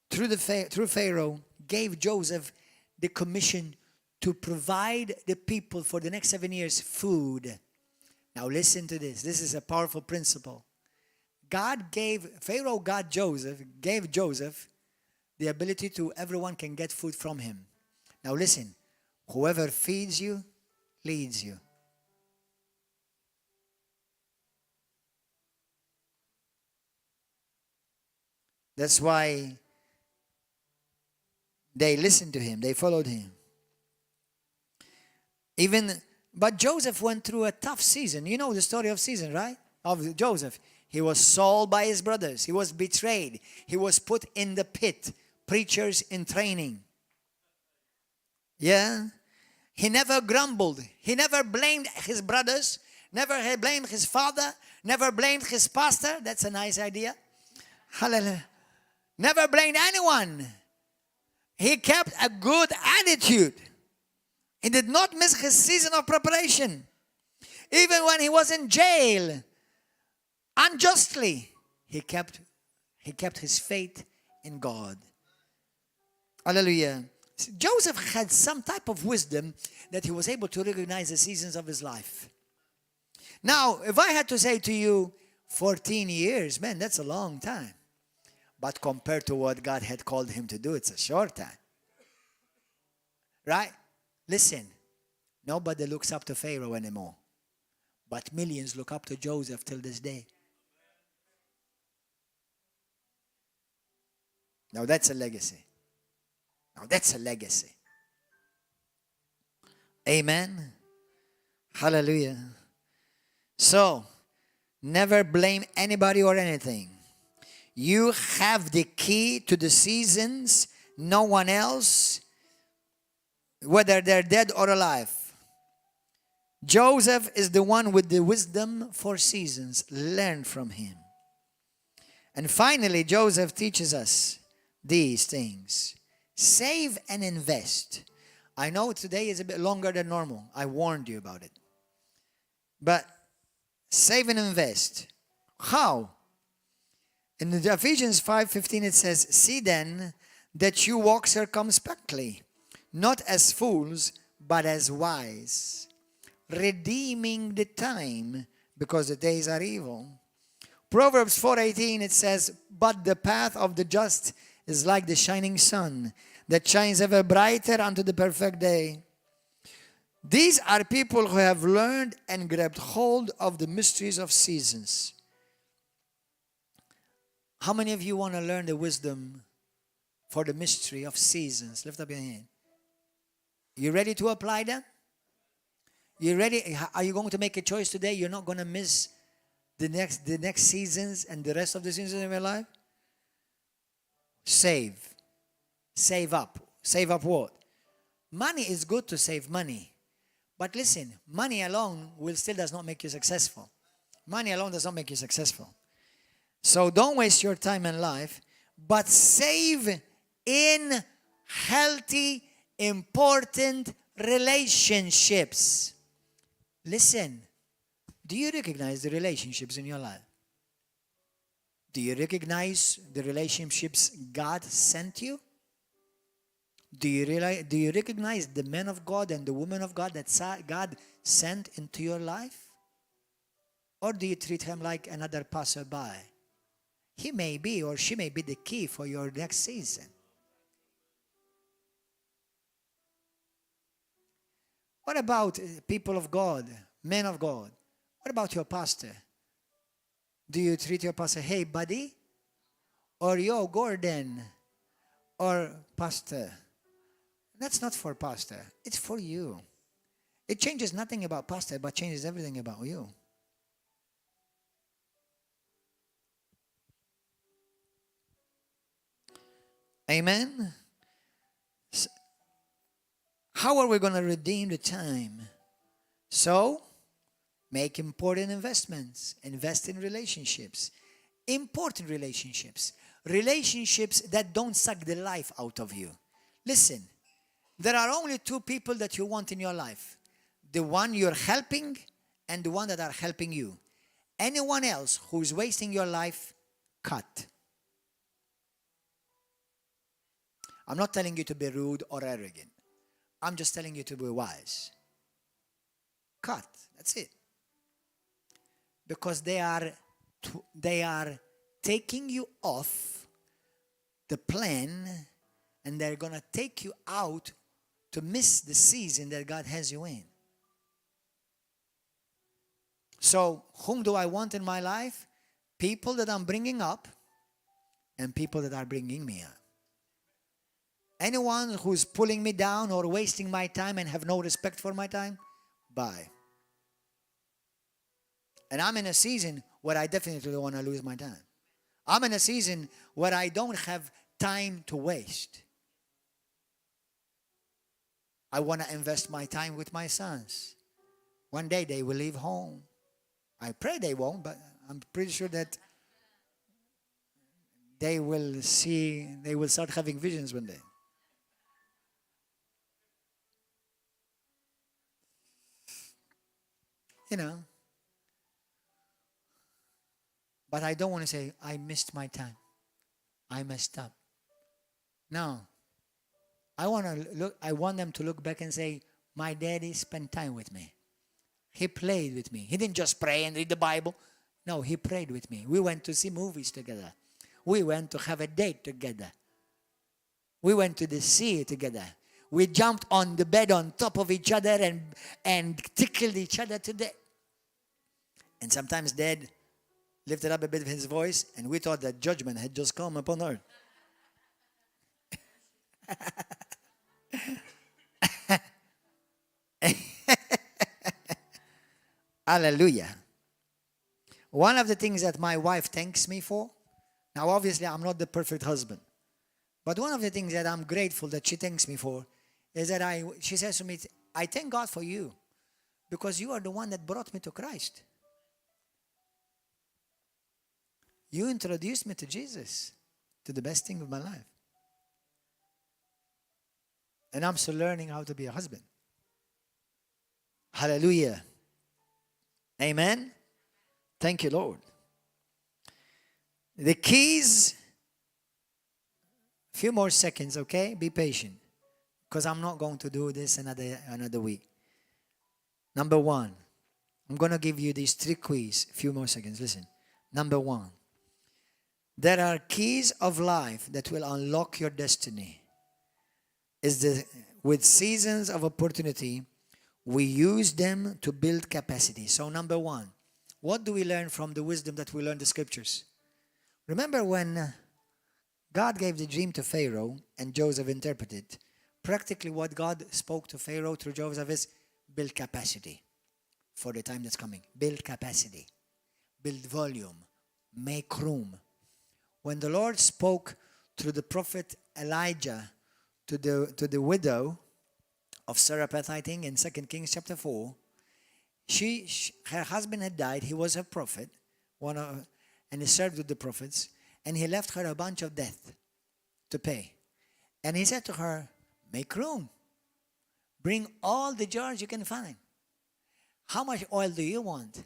through Pharaoh, gave Joseph the commission to provide the people for the next 7 years food. Now listen to this. This is a powerful principle. Pharaoh gave Joseph the ability to, everyone can get food from him. Now listen, whoever feeds you, leads you. That's why they listened to him, they followed him. But Joseph went through a tough season. You know the story of season, right? Of Joseph. He was sold by his brothers. He was betrayed. He was put in the pit. Preachers in training. Yeah. He never grumbled. He never blamed his brothers. Never blamed his father. Never blamed his pastor. That's a nice idea. Hallelujah. Never blamed anyone. He kept a good attitude. He did not miss his season of preparation. Even when he was in jail, unjustly, he kept his faith in God. Hallelujah. Joseph had some type of wisdom that he was able to recognize the seasons of his life. Now, if I had to say to you, 14 years, man, that's a long time. But compared to what God had called him to do, it's a short time. Right? Listen, nobody looks up to Pharaoh anymore. But millions look up to Joseph till this day. Now that's a legacy. Now that's a legacy. Amen. Hallelujah. So, never blame anybody or anything. You have the key to the seasons. No one else, whether they're dead or alive. Joseph is the one with the wisdom for seasons. Learn from him. And finally, Joseph teaches us these things. Save and invest. I know today is a bit longer than normal. I warned you about it. But save and invest. How? In the Ephesians 5:15 it says, see then that you walk circumspectly, not as fools, but as wise, redeeming the time, because the days are evil. Proverbs 4:18 it says, but the path of the just is like the shining sun, that shines ever brighter unto the perfect day. These are people who have learned and grabbed hold of the mysteries of seasons. How many of you want to learn the wisdom for the mystery of seasons? Lift up your hand. You ready to apply them? You ready? Are you going to make a choice today? You're not going to miss the next seasons and the rest of the seasons of your life? Save. Save up. Save up what? Money is good to save money. But listen, money alone still does not make you successful. Money alone does not make you successful. So don't waste your time and life, but save in healthy, important relationships. Listen, do you recognize the relationships in your life? Do you recognize the relationships God sent you? Do you recognize the men of God and the women of God that God sent into your life? Or do you treat him like another passerby? He may be or she may be the key for your next season. What about people of God, men of God? What about your pastor? Do you treat your pastor, hey buddy? Or yo, Gordon? Or pastor? That's not for pastor. It's for you. It changes nothing about pastor, but changes everything about you. Amen? How are we going to redeem the time? So, make important investments. Invest in relationships. Important relationships. relationships that don't suck the life out of you. Listen, there are only two people that you want in your life. The one you're helping and the one that are helping you. Anyone else who's wasting your life, cut. I'm not telling you to be rude or arrogant. I'm just telling you to be wise. Cut. That's it. Because they are taking you off the plan, and they're going to take you out to miss the season that God has you in. So, whom do I want in my life? People that I'm bringing up and people that are bringing me up. Anyone who's pulling me down or wasting my time and have no respect for my time, bye. And I'm in a season where I definitely don't want to lose my time. I'm in a season where I don't have time to waste. I want to invest my time with my sons. One day they will leave home. I pray they won't, but I'm pretty sure that they will start having visions one day. You know. But I don't want to say, I missed my time. I messed up. No. I want them to look back and say, my daddy spent time with me. He played with me. He didn't just pray and read the Bible. No, he prayed with me. We went to see movies together. We went to have a date together. We went to the sea together. We jumped on the bed on top of each other and tickled each other to death. And sometimes Dad lifted up a bit of his voice, and we thought that judgment had just come upon earth. Hallelujah. One of the things that my wife thanks me for, now obviously I'm not the perfect husband, but one of the things that I'm grateful that she thanks me for is that she says to me, I thank God for you because you are the one that brought me to Christ. You introduced me to Jesus, to the best thing of my life. And I'm still learning how to be a husband. Hallelujah. Amen. Thank you, Lord. The keys, a few more seconds, okay? Be patient. Because I'm not going to do this another week. Number one, I'm going to give you these 3 keys. A few more seconds. Listen. Number one, there are keys of life that will unlock your destiny. With seasons of opportunity, we use them to build capacity. So number one, what do we learn from the wisdom that we learn in the scriptures? Remember when God gave the dream to Pharaoh and Joseph interpreted, practically what God spoke to Pharaoh through Joseph is build capacity for the time that's coming. Build capacity. Build volume. Make room. When the Lord spoke through the prophet Elijah to the widow of Zarephath, I think, in 2 Kings chapter 4, her husband had died. He was a prophet, and he served with the prophets, and he left her a bunch of debt to pay. And he said to her, make room. Bring all the jars you can find. How much oil do you want?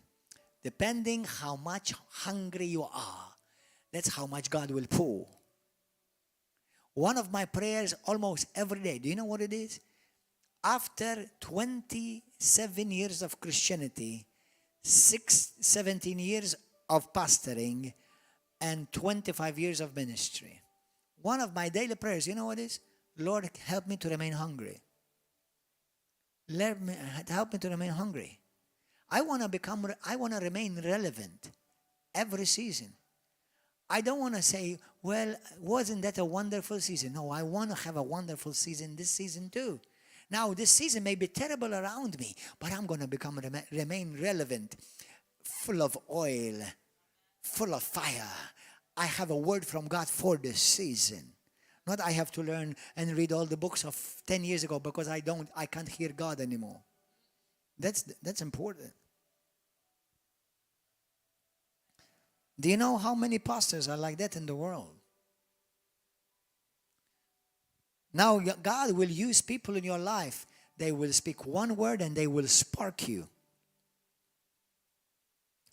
Depending how much hungry you are, that's how much God will pour. One of my prayers almost every day, do you know what it is? After 27 years of Christianity, 17 years of pastoring, and 25 years of ministry, one of my daily prayers, you know what it is? Lord, help me to remain hungry. Help me to remain hungry. I want to remain relevant every season. I don't want to say, well, wasn't that a wonderful season? No, I want to have a wonderful season this season too. Now, this season may be terrible around me, but I'm going to remain relevant, full of oil, full of fire. I have a word from God for this season. Not I have to learn and read all the books of 10 years ago because I can't hear God anymore. That's important. Do you know how many pastors are like that in the world? Now God will use people in your life. They will speak one word and they will spark you.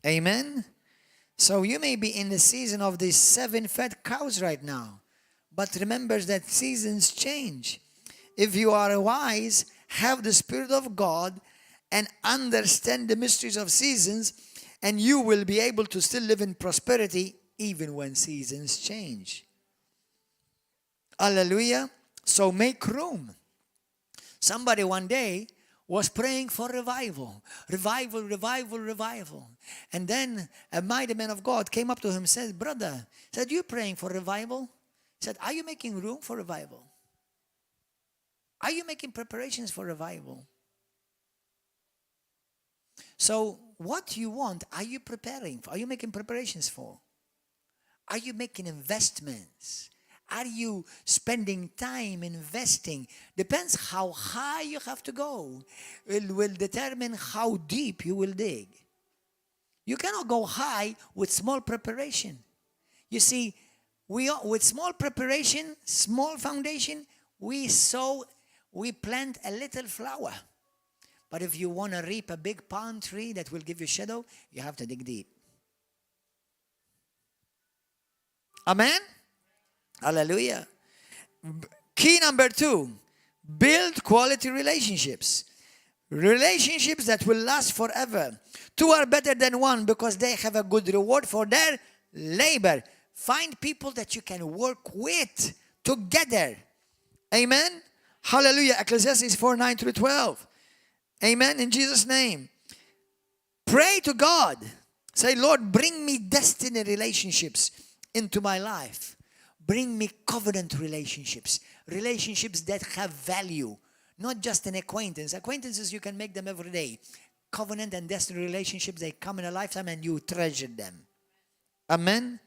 Amen? So you may be in the season of these 7 fat cows right now. But remember that seasons change. If you are wise, have the Spirit of God, and understand the mysteries of seasons, and you will be able to still live in prosperity even when seasons change. Hallelujah. So make room. Somebody one day was praying for revival. Revival, revival, revival. And then a mighty man of God came up to him and said, brother, said, you praying for revival? He said, are you making room for revival? Are you making preparations for revival? So what you want, are you preparing for? Are you making preparations for? Are you making investments? Are you spending time investing? Depends how high you have to go. It will determine how deep you will dig. You cannot go high with small preparation. You see, with small preparation, small foundation, we plant a little flower. But if you want to reap a big palm tree that will give you shadow, you have to dig deep. Amen? Hallelujah. Key number 2, build quality relationships. Relationships that will last forever. 2 are better than 1 because they have a good reward for their labor. Find people that you can work with together. Amen? Hallelujah. Ecclesiastes 4:9-12. Amen. In Jesus' name. Pray to God. Say, Lord, bring me destiny relationships into my life. Bring me covenant relationships. Relationships that have value. Not just an acquaintance. Acquaintances, you can make them every day. Covenant and destiny relationships, they come in a lifetime and you treasure them. Amen.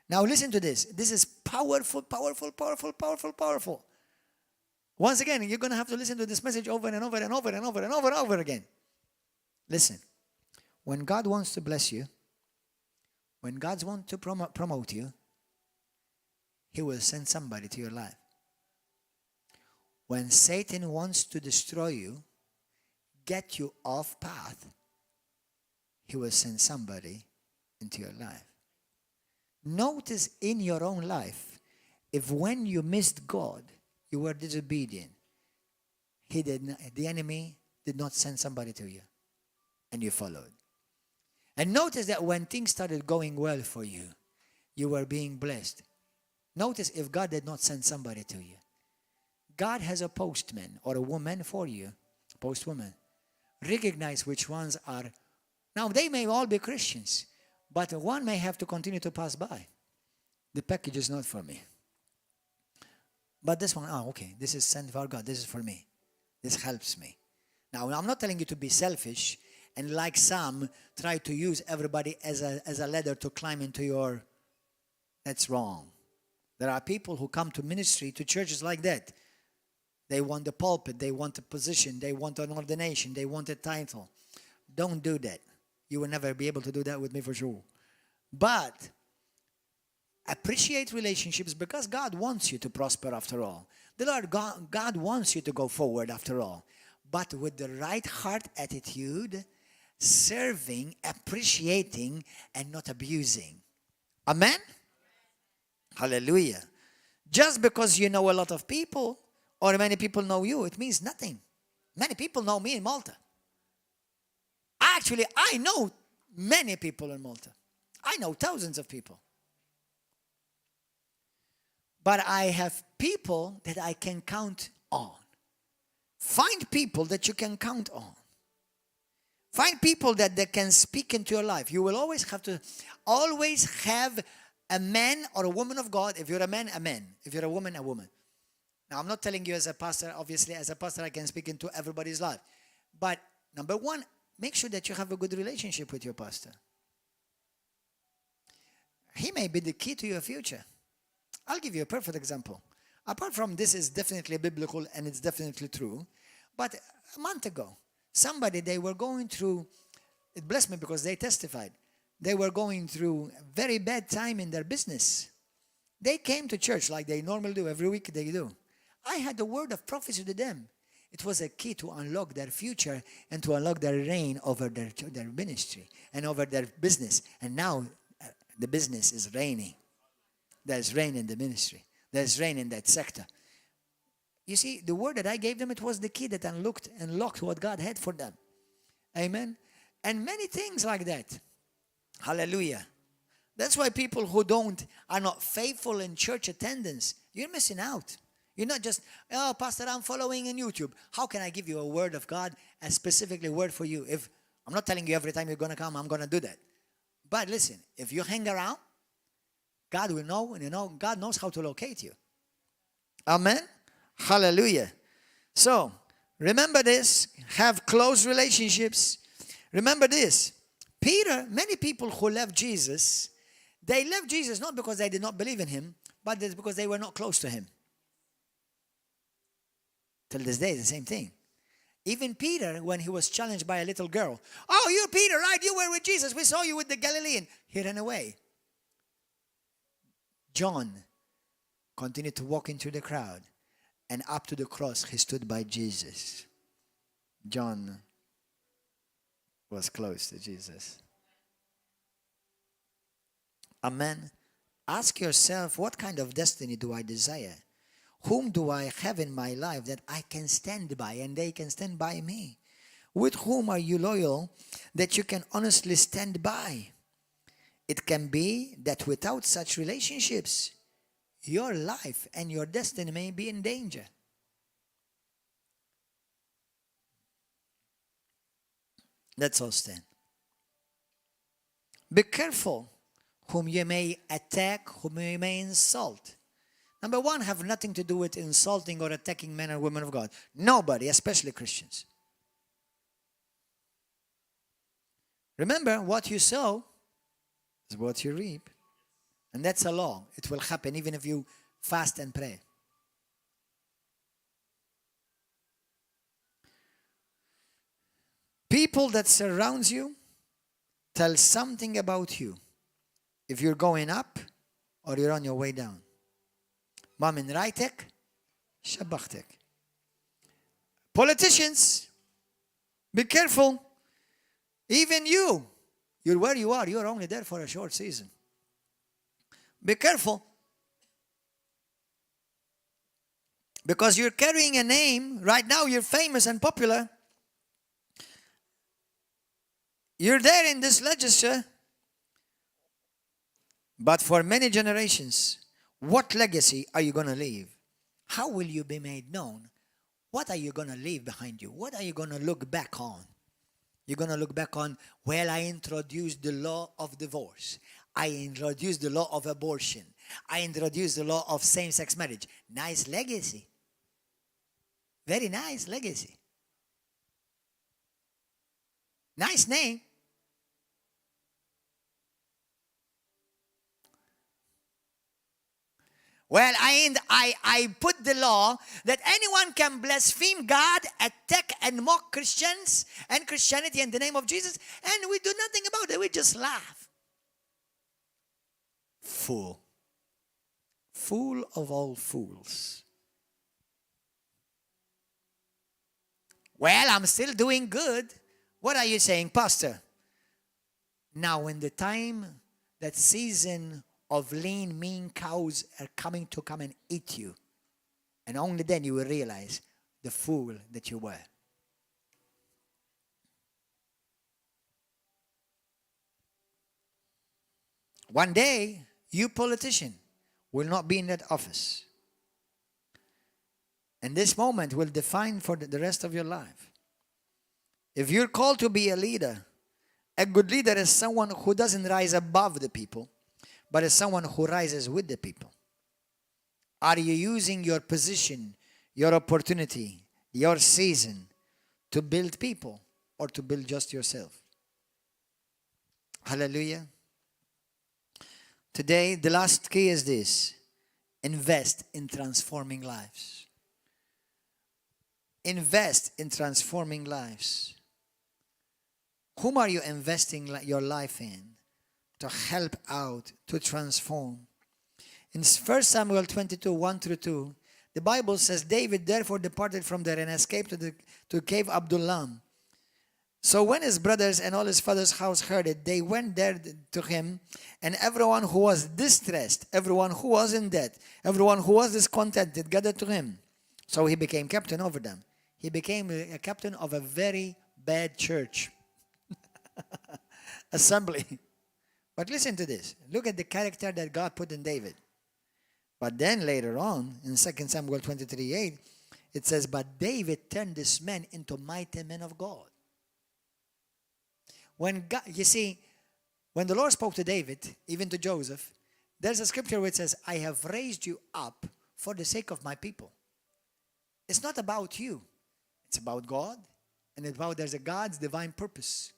Now listen to this. This is powerful, powerful, powerful, powerful, powerful. Once again, you're going to have to listen to this message over and over and over and over and over and over again. Listen. When God wants to bless you, when God wants to promote you, He will send somebody to your life. When Satan wants to destroy you, get you off path, he will send somebody into your life. Notice in your own life, if when you missed God, you were disobedient, the enemy did not send somebody to you, and you followed. And notice that when things started going well for you, you were being blessed. Notice if God did not send somebody to you. God has a postman or a woman for you, postwoman. Recognize which ones are. Now, they may all be Christians, but one may have to continue to pass by. The package is not for me. But this one, okay, this is sent for God. This is for me. This helps me. Now, I'm not telling you to be selfish and like some try to use everybody as a ladder to climb into your... That's wrong. There are people who come to ministry, to churches like that. They want the pulpit, they want a position, they want an ordination, they want a title. Don't do that. You will never be able to do that with me for sure. But appreciate relationships because God wants you to prosper after all. The Lord God wants you to go forward after all. But with the right heart attitude, serving, appreciating, and not abusing. Amen? Hallelujah. Just because you know a lot of people or many people know you, it means nothing. Many people know me in Malta. Actually, I know many people in Malta. I know thousands of people. But I have people that I can count on. Find people that you can count on. Find people that they can speak into your life. You will always have a man or a woman of God. If you're a man, a man. If you're a woman, a woman. Now, I'm not telling you as a pastor, obviously, as a pastor, I can speak into everybody's life. But number one, make sure that you have a good relationship with your pastor. He may be the key to your future. I'll give you a perfect example. Apart from this is definitely biblical and it's definitely true. But a month ago, somebody, they were going through, it blessed me because they testified. They were going through a very bad time in their business. They came to church like they normally do, every week they do. I had a word of prophecy to them. It was a key to unlock their future and to unlock their reign over their ministry and over their business. And now the business is reigning. There's reign in the ministry. There's reign in that sector. You see, the word that I gave them, it was the key that unlocked what God had for them. Amen. And many things like that. Hallelujah. That's why people who are not faithful in church attendance, you're missing out. You're not just, oh, Pastor, I'm following on YouTube. How can I give you a word of God, a specifically word for you? If I'm not telling you every time you're going to come, I'm going to do that. But listen, if you hang around, God will know, and God knows how to locate you. Amen. Hallelujah. So, remember this. Have close relationships. Remember this. Peter, many people who left Jesus, they left Jesus not because they did not believe in him, but it's because they were not close to him. Till this day, it's the same thing. Even Peter, when he was challenged by a little girl, oh, you're Peter, right? You were with Jesus. We saw you with the Galilean. He ran away. John continued to walk into the crowd, and up to the cross, he stood by Jesus. John was close to Jesus. Amen. Ask yourself, what kind of destiny do I desire? Whom do I have in my life that I can stand by and they can stand by me? With whom are you loyal that you can honestly stand by? It can be that without such relationships, your life and your destiny may be in danger. Let's all stand. Be careful whom you may attack, whom you may insult. Number one, have nothing to do with insulting or attacking men and women of God. Nobody, especially Christians. Remember, what you sow is what you reap. And that's a law. It will happen even if you fast and pray. People that surround you tell something about you. If you're going up or you're on your way down. Ma min rajtek, shabbachtek. Politicians, be careful. Even you're where you are. You're only there for a short season. Be careful. Because you're carrying a name. Right now you're famous and popular. You're there in this legislature. But for many generations, what legacy are you going to leave? How will you be made known? What are you going to leave behind you? What are you going to look back on? You're going to look back on, well, I introduced the law of divorce. I introduced the law of abortion. I introduced the law of same-sex marriage. Nice legacy. Very nice legacy. Nice name. Well, I put the law that anyone can blaspheme God, attack and mock Christians and Christianity in the name of Jesus, and we do nothing about it. We just laugh. Fool. Fool of all fools. Well, I'm still doing good. What are you saying, Pastor? Now, when the time, that season of lean, mean cows are coming to come and eat you, and only then you will realize the fool that you were. One day, you politician will not be in that office. And this moment will define for the rest of your life. If you're called to be a leader, a good leader is someone who doesn't rise above the people, but is someone who rises with the people. Are you using your position, your opportunity, your season to build people or to build just yourself? Hallelujah. Today, the last key is this. Invest in transforming lives. Invest in transforming lives. Whom are you investing your life in to help out, to transform? In 1 Samuel 22, 1-2, The Bible says, David therefore departed from there and escaped to cave Adullam. So when his brothers and all his father's house heard it, they went there to him, and everyone who was distressed, everyone who was in debt, everyone who was discontented gathered to him. So he became captain over them. He became a captain of a very bad church. Assembly. But listen to this. Look at the character that God put in David. But then later on, in 2 Samuel 23:8, it says, but David turned this man into mighty men of God. When God, you see, when the Lord spoke to David, even to Joseph, there's a scripture which says, I have raised you up for the sake of my people. It's not about you. It's about God. And it's about there's a God's divine purpose.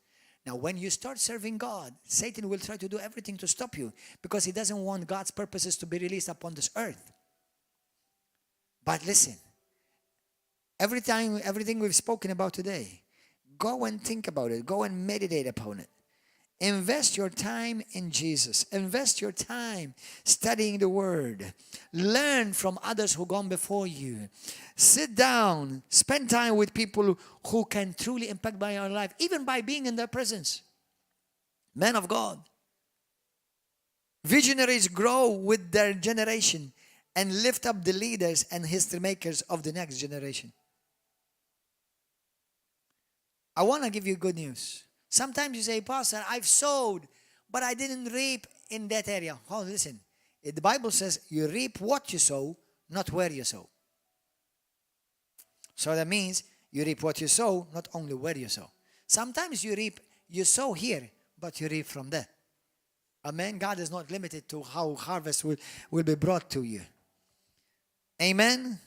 Now, when you start serving God, Satan will try to do everything to stop you because he doesn't want God's purposes to be released upon this earth. But listen, everything we've spoken about today, go and think about it. Go and meditate upon it. Invest your time in Jesus. Invest your time studying the Word. Learn from others who've gone before you. Sit down. Spend time with people who can truly impact by your life, even by being in their presence. Men of God. Visionaries grow with their generation and lift up the leaders and history makers of the next generation. I want to give you good news. Sometimes you say, Pastor, I've sowed, but I didn't reap in that area. Oh, listen. The Bible says you reap what you sow, not where you sow. So that means you reap what you sow, not only where you sow. Sometimes you sow here, but you reap from there. Amen. God is not limited to how harvest will be brought to you. Amen.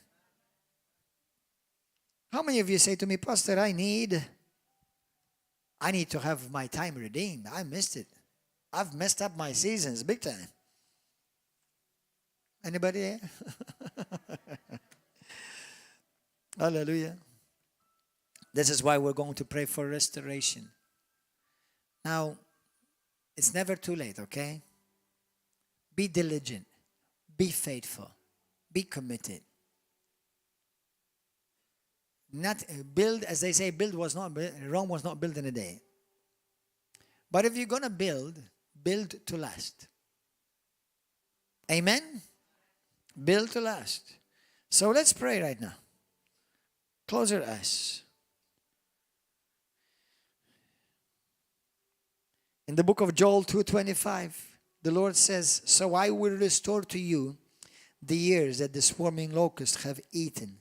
How many of you say to me, Pastor, I need to have my time redeemed. I missed it. I've messed up my seasons big time. Anybody here? Hallelujah. This is why we're going to pray for restoration. Now, it's never too late, okay? Be diligent. Be faithful. Be committed. Not build, as they say, Rome was not built in a day. But if you're going to build to last. Amen? Build to last. So let's pray right now. Close your eyes. In the book of Joel 2:25, the Lord says, so I will restore to you the years that the swarming locusts have eaten,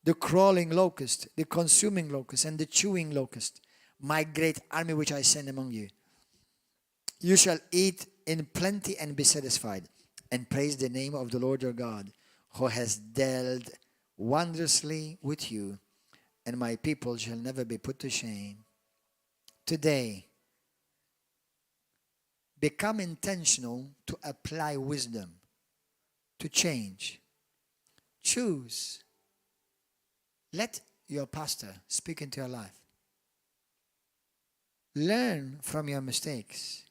the crawling locust, the consuming locust, and the chewing locust, my great army which I send among you. You shall eat in plenty and be satisfied, and praise the name of the Lord your God, who has dealt wondrously with you, and my people shall never be put to shame. Today, become intentional to apply wisdom, to change. Choose. Let your pastor speak into your life. Learn from your mistakes.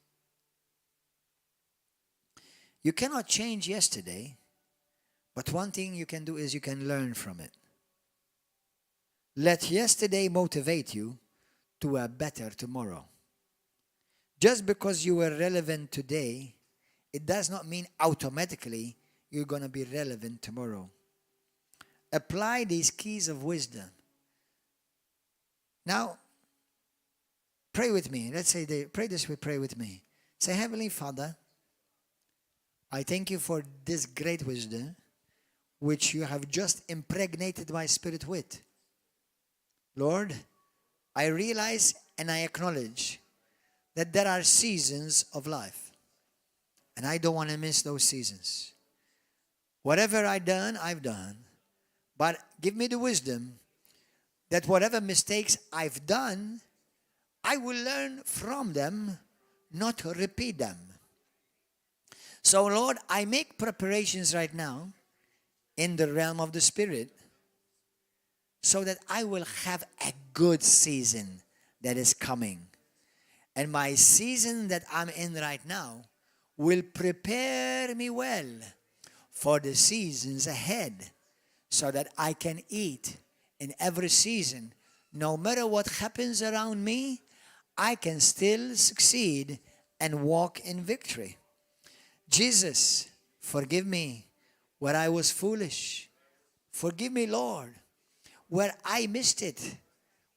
You cannot change yesterday, but one thing you can do is you can learn from it. Let yesterday motivate you to a better tomorrow. Just because you were relevant today, it does not mean automatically you're going to be relevant tomorrow. Apply these keys of wisdom. Now, pray with me. Let's say, pray with me. Say, Heavenly Father, I thank you for this great wisdom which you have just impregnated my spirit with. Lord, I realize and I acknowledge that there are seasons of life, and I don't want to miss those seasons. Whatever I've done, but give me the wisdom that whatever mistakes I've done, I will learn from them, not repeat them. So, Lord, I make preparations right now in the realm of the Spirit so that I will have a good season that is coming. And my season that I'm in right now will prepare me well for the seasons ahead. so that I can eat in every season. No matter what happens around me, I can still succeed and walk in victory. Jesus, forgive me where I was foolish. Forgive me, Lord, where I missed it,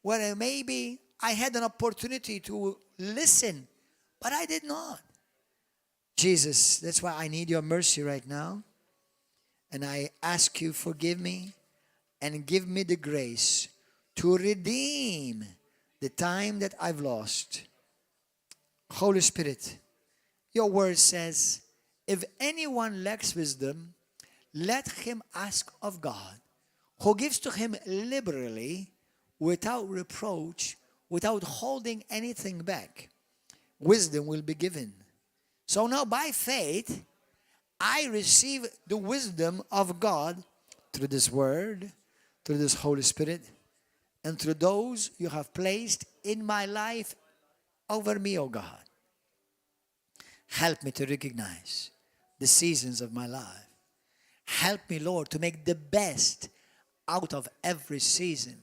where maybe I had an opportunity to listen, but I did not. Jesus, that's why I need your mercy right now. And I ask you, forgive me and give me the grace to redeem the time that I've lost. Holy Spirit, your word says, if anyone lacks wisdom, let him ask of God, who gives to him liberally, without reproach, without holding anything back. Wisdom will be given. So now by faith, I receive the wisdom of God through this word, through this Holy Spirit, and through those you have placed in my life over me, O God. Help me to recognize the seasons of my life. Help me, Lord, to make the best out of every season.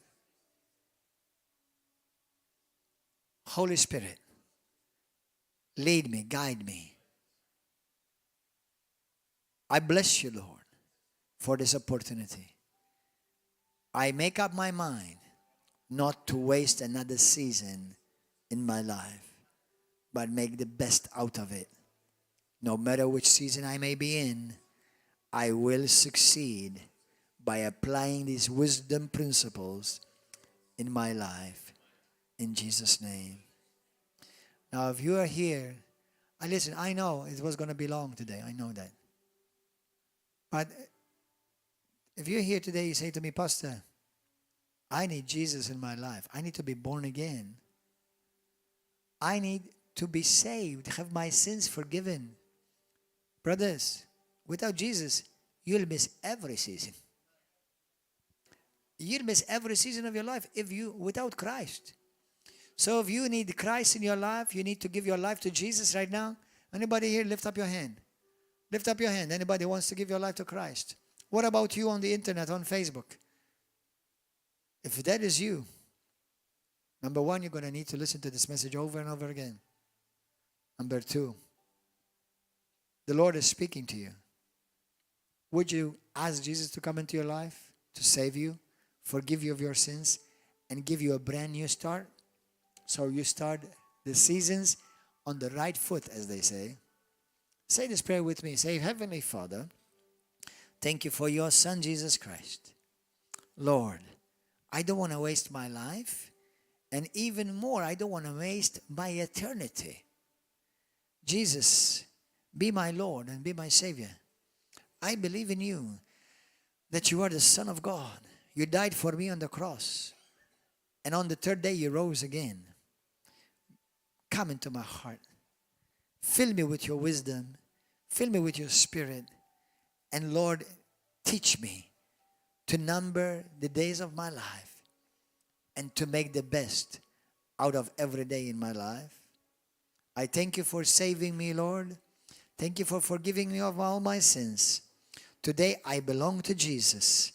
Holy Spirit, lead me, guide me. I bless you, Lord, for this opportunity. I make up my mind not to waste another season in my life, but make the best out of it. No matter which season I may be in, I will succeed by applying these wisdom principles in my life. In Jesus' name. Now, if you are here, listen, I know it was going to be long today. I know that. But if you're here today, you say to me, Pastor, I need Jesus in my life. I need to be born again. I need to be saved, have my sins forgiven. Brothers, without Jesus, you'll miss every season. You'll miss every season of your life without Christ. So if you need Christ in your life, you need to give your life to Jesus right now. Anybody here, lift up your hand. Lift up your hand. Anybody wants to give your life to Christ? What about you on the internet, on Facebook? If that is you, number one, you're going to need to listen to this message over and over again. Number two, the Lord is speaking to you. Would you ask Jesus to come into your life, to save you, forgive you of your sins, and give you a brand new start? So you start the seasons on the right foot, as they say. Say this prayer with me. Say, Heavenly Father, thank you for your Son, Jesus Christ. Lord, I don't want to waste my life. And even more, I don't want to waste my eternity. Jesus, be my Lord and be my Savior. I believe in you, that you are the Son of God. You died for me on the cross. And on the third day, you rose again. Come into my heart. Fill me with your wisdom. Fill me with your spirit. And Lord, teach me to number the days of my life and to make the best out of every day in my life. I thank you for saving me, Lord. Thank you for forgiving me of all my sins. Today I belong to Jesus.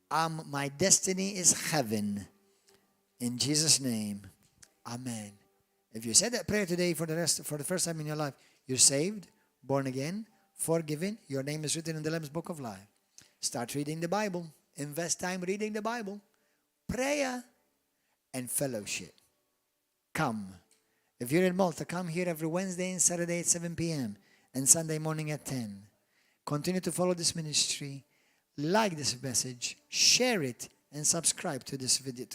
My destiny is heaven. In Jesus' name, amen. If you said that prayer today for the first time in your life, you're saved, born again, forgiven. Your name is written in the Lamb's Book of Life. Start reading the Bible. Invest time reading the Bible. Prayer and fellowship. Come. If you're in Malta, come here every Wednesday and Saturday at 7 p.m. and Sunday morning at 10. Continue to follow this ministry. Like this message. Share it and subscribe to this video.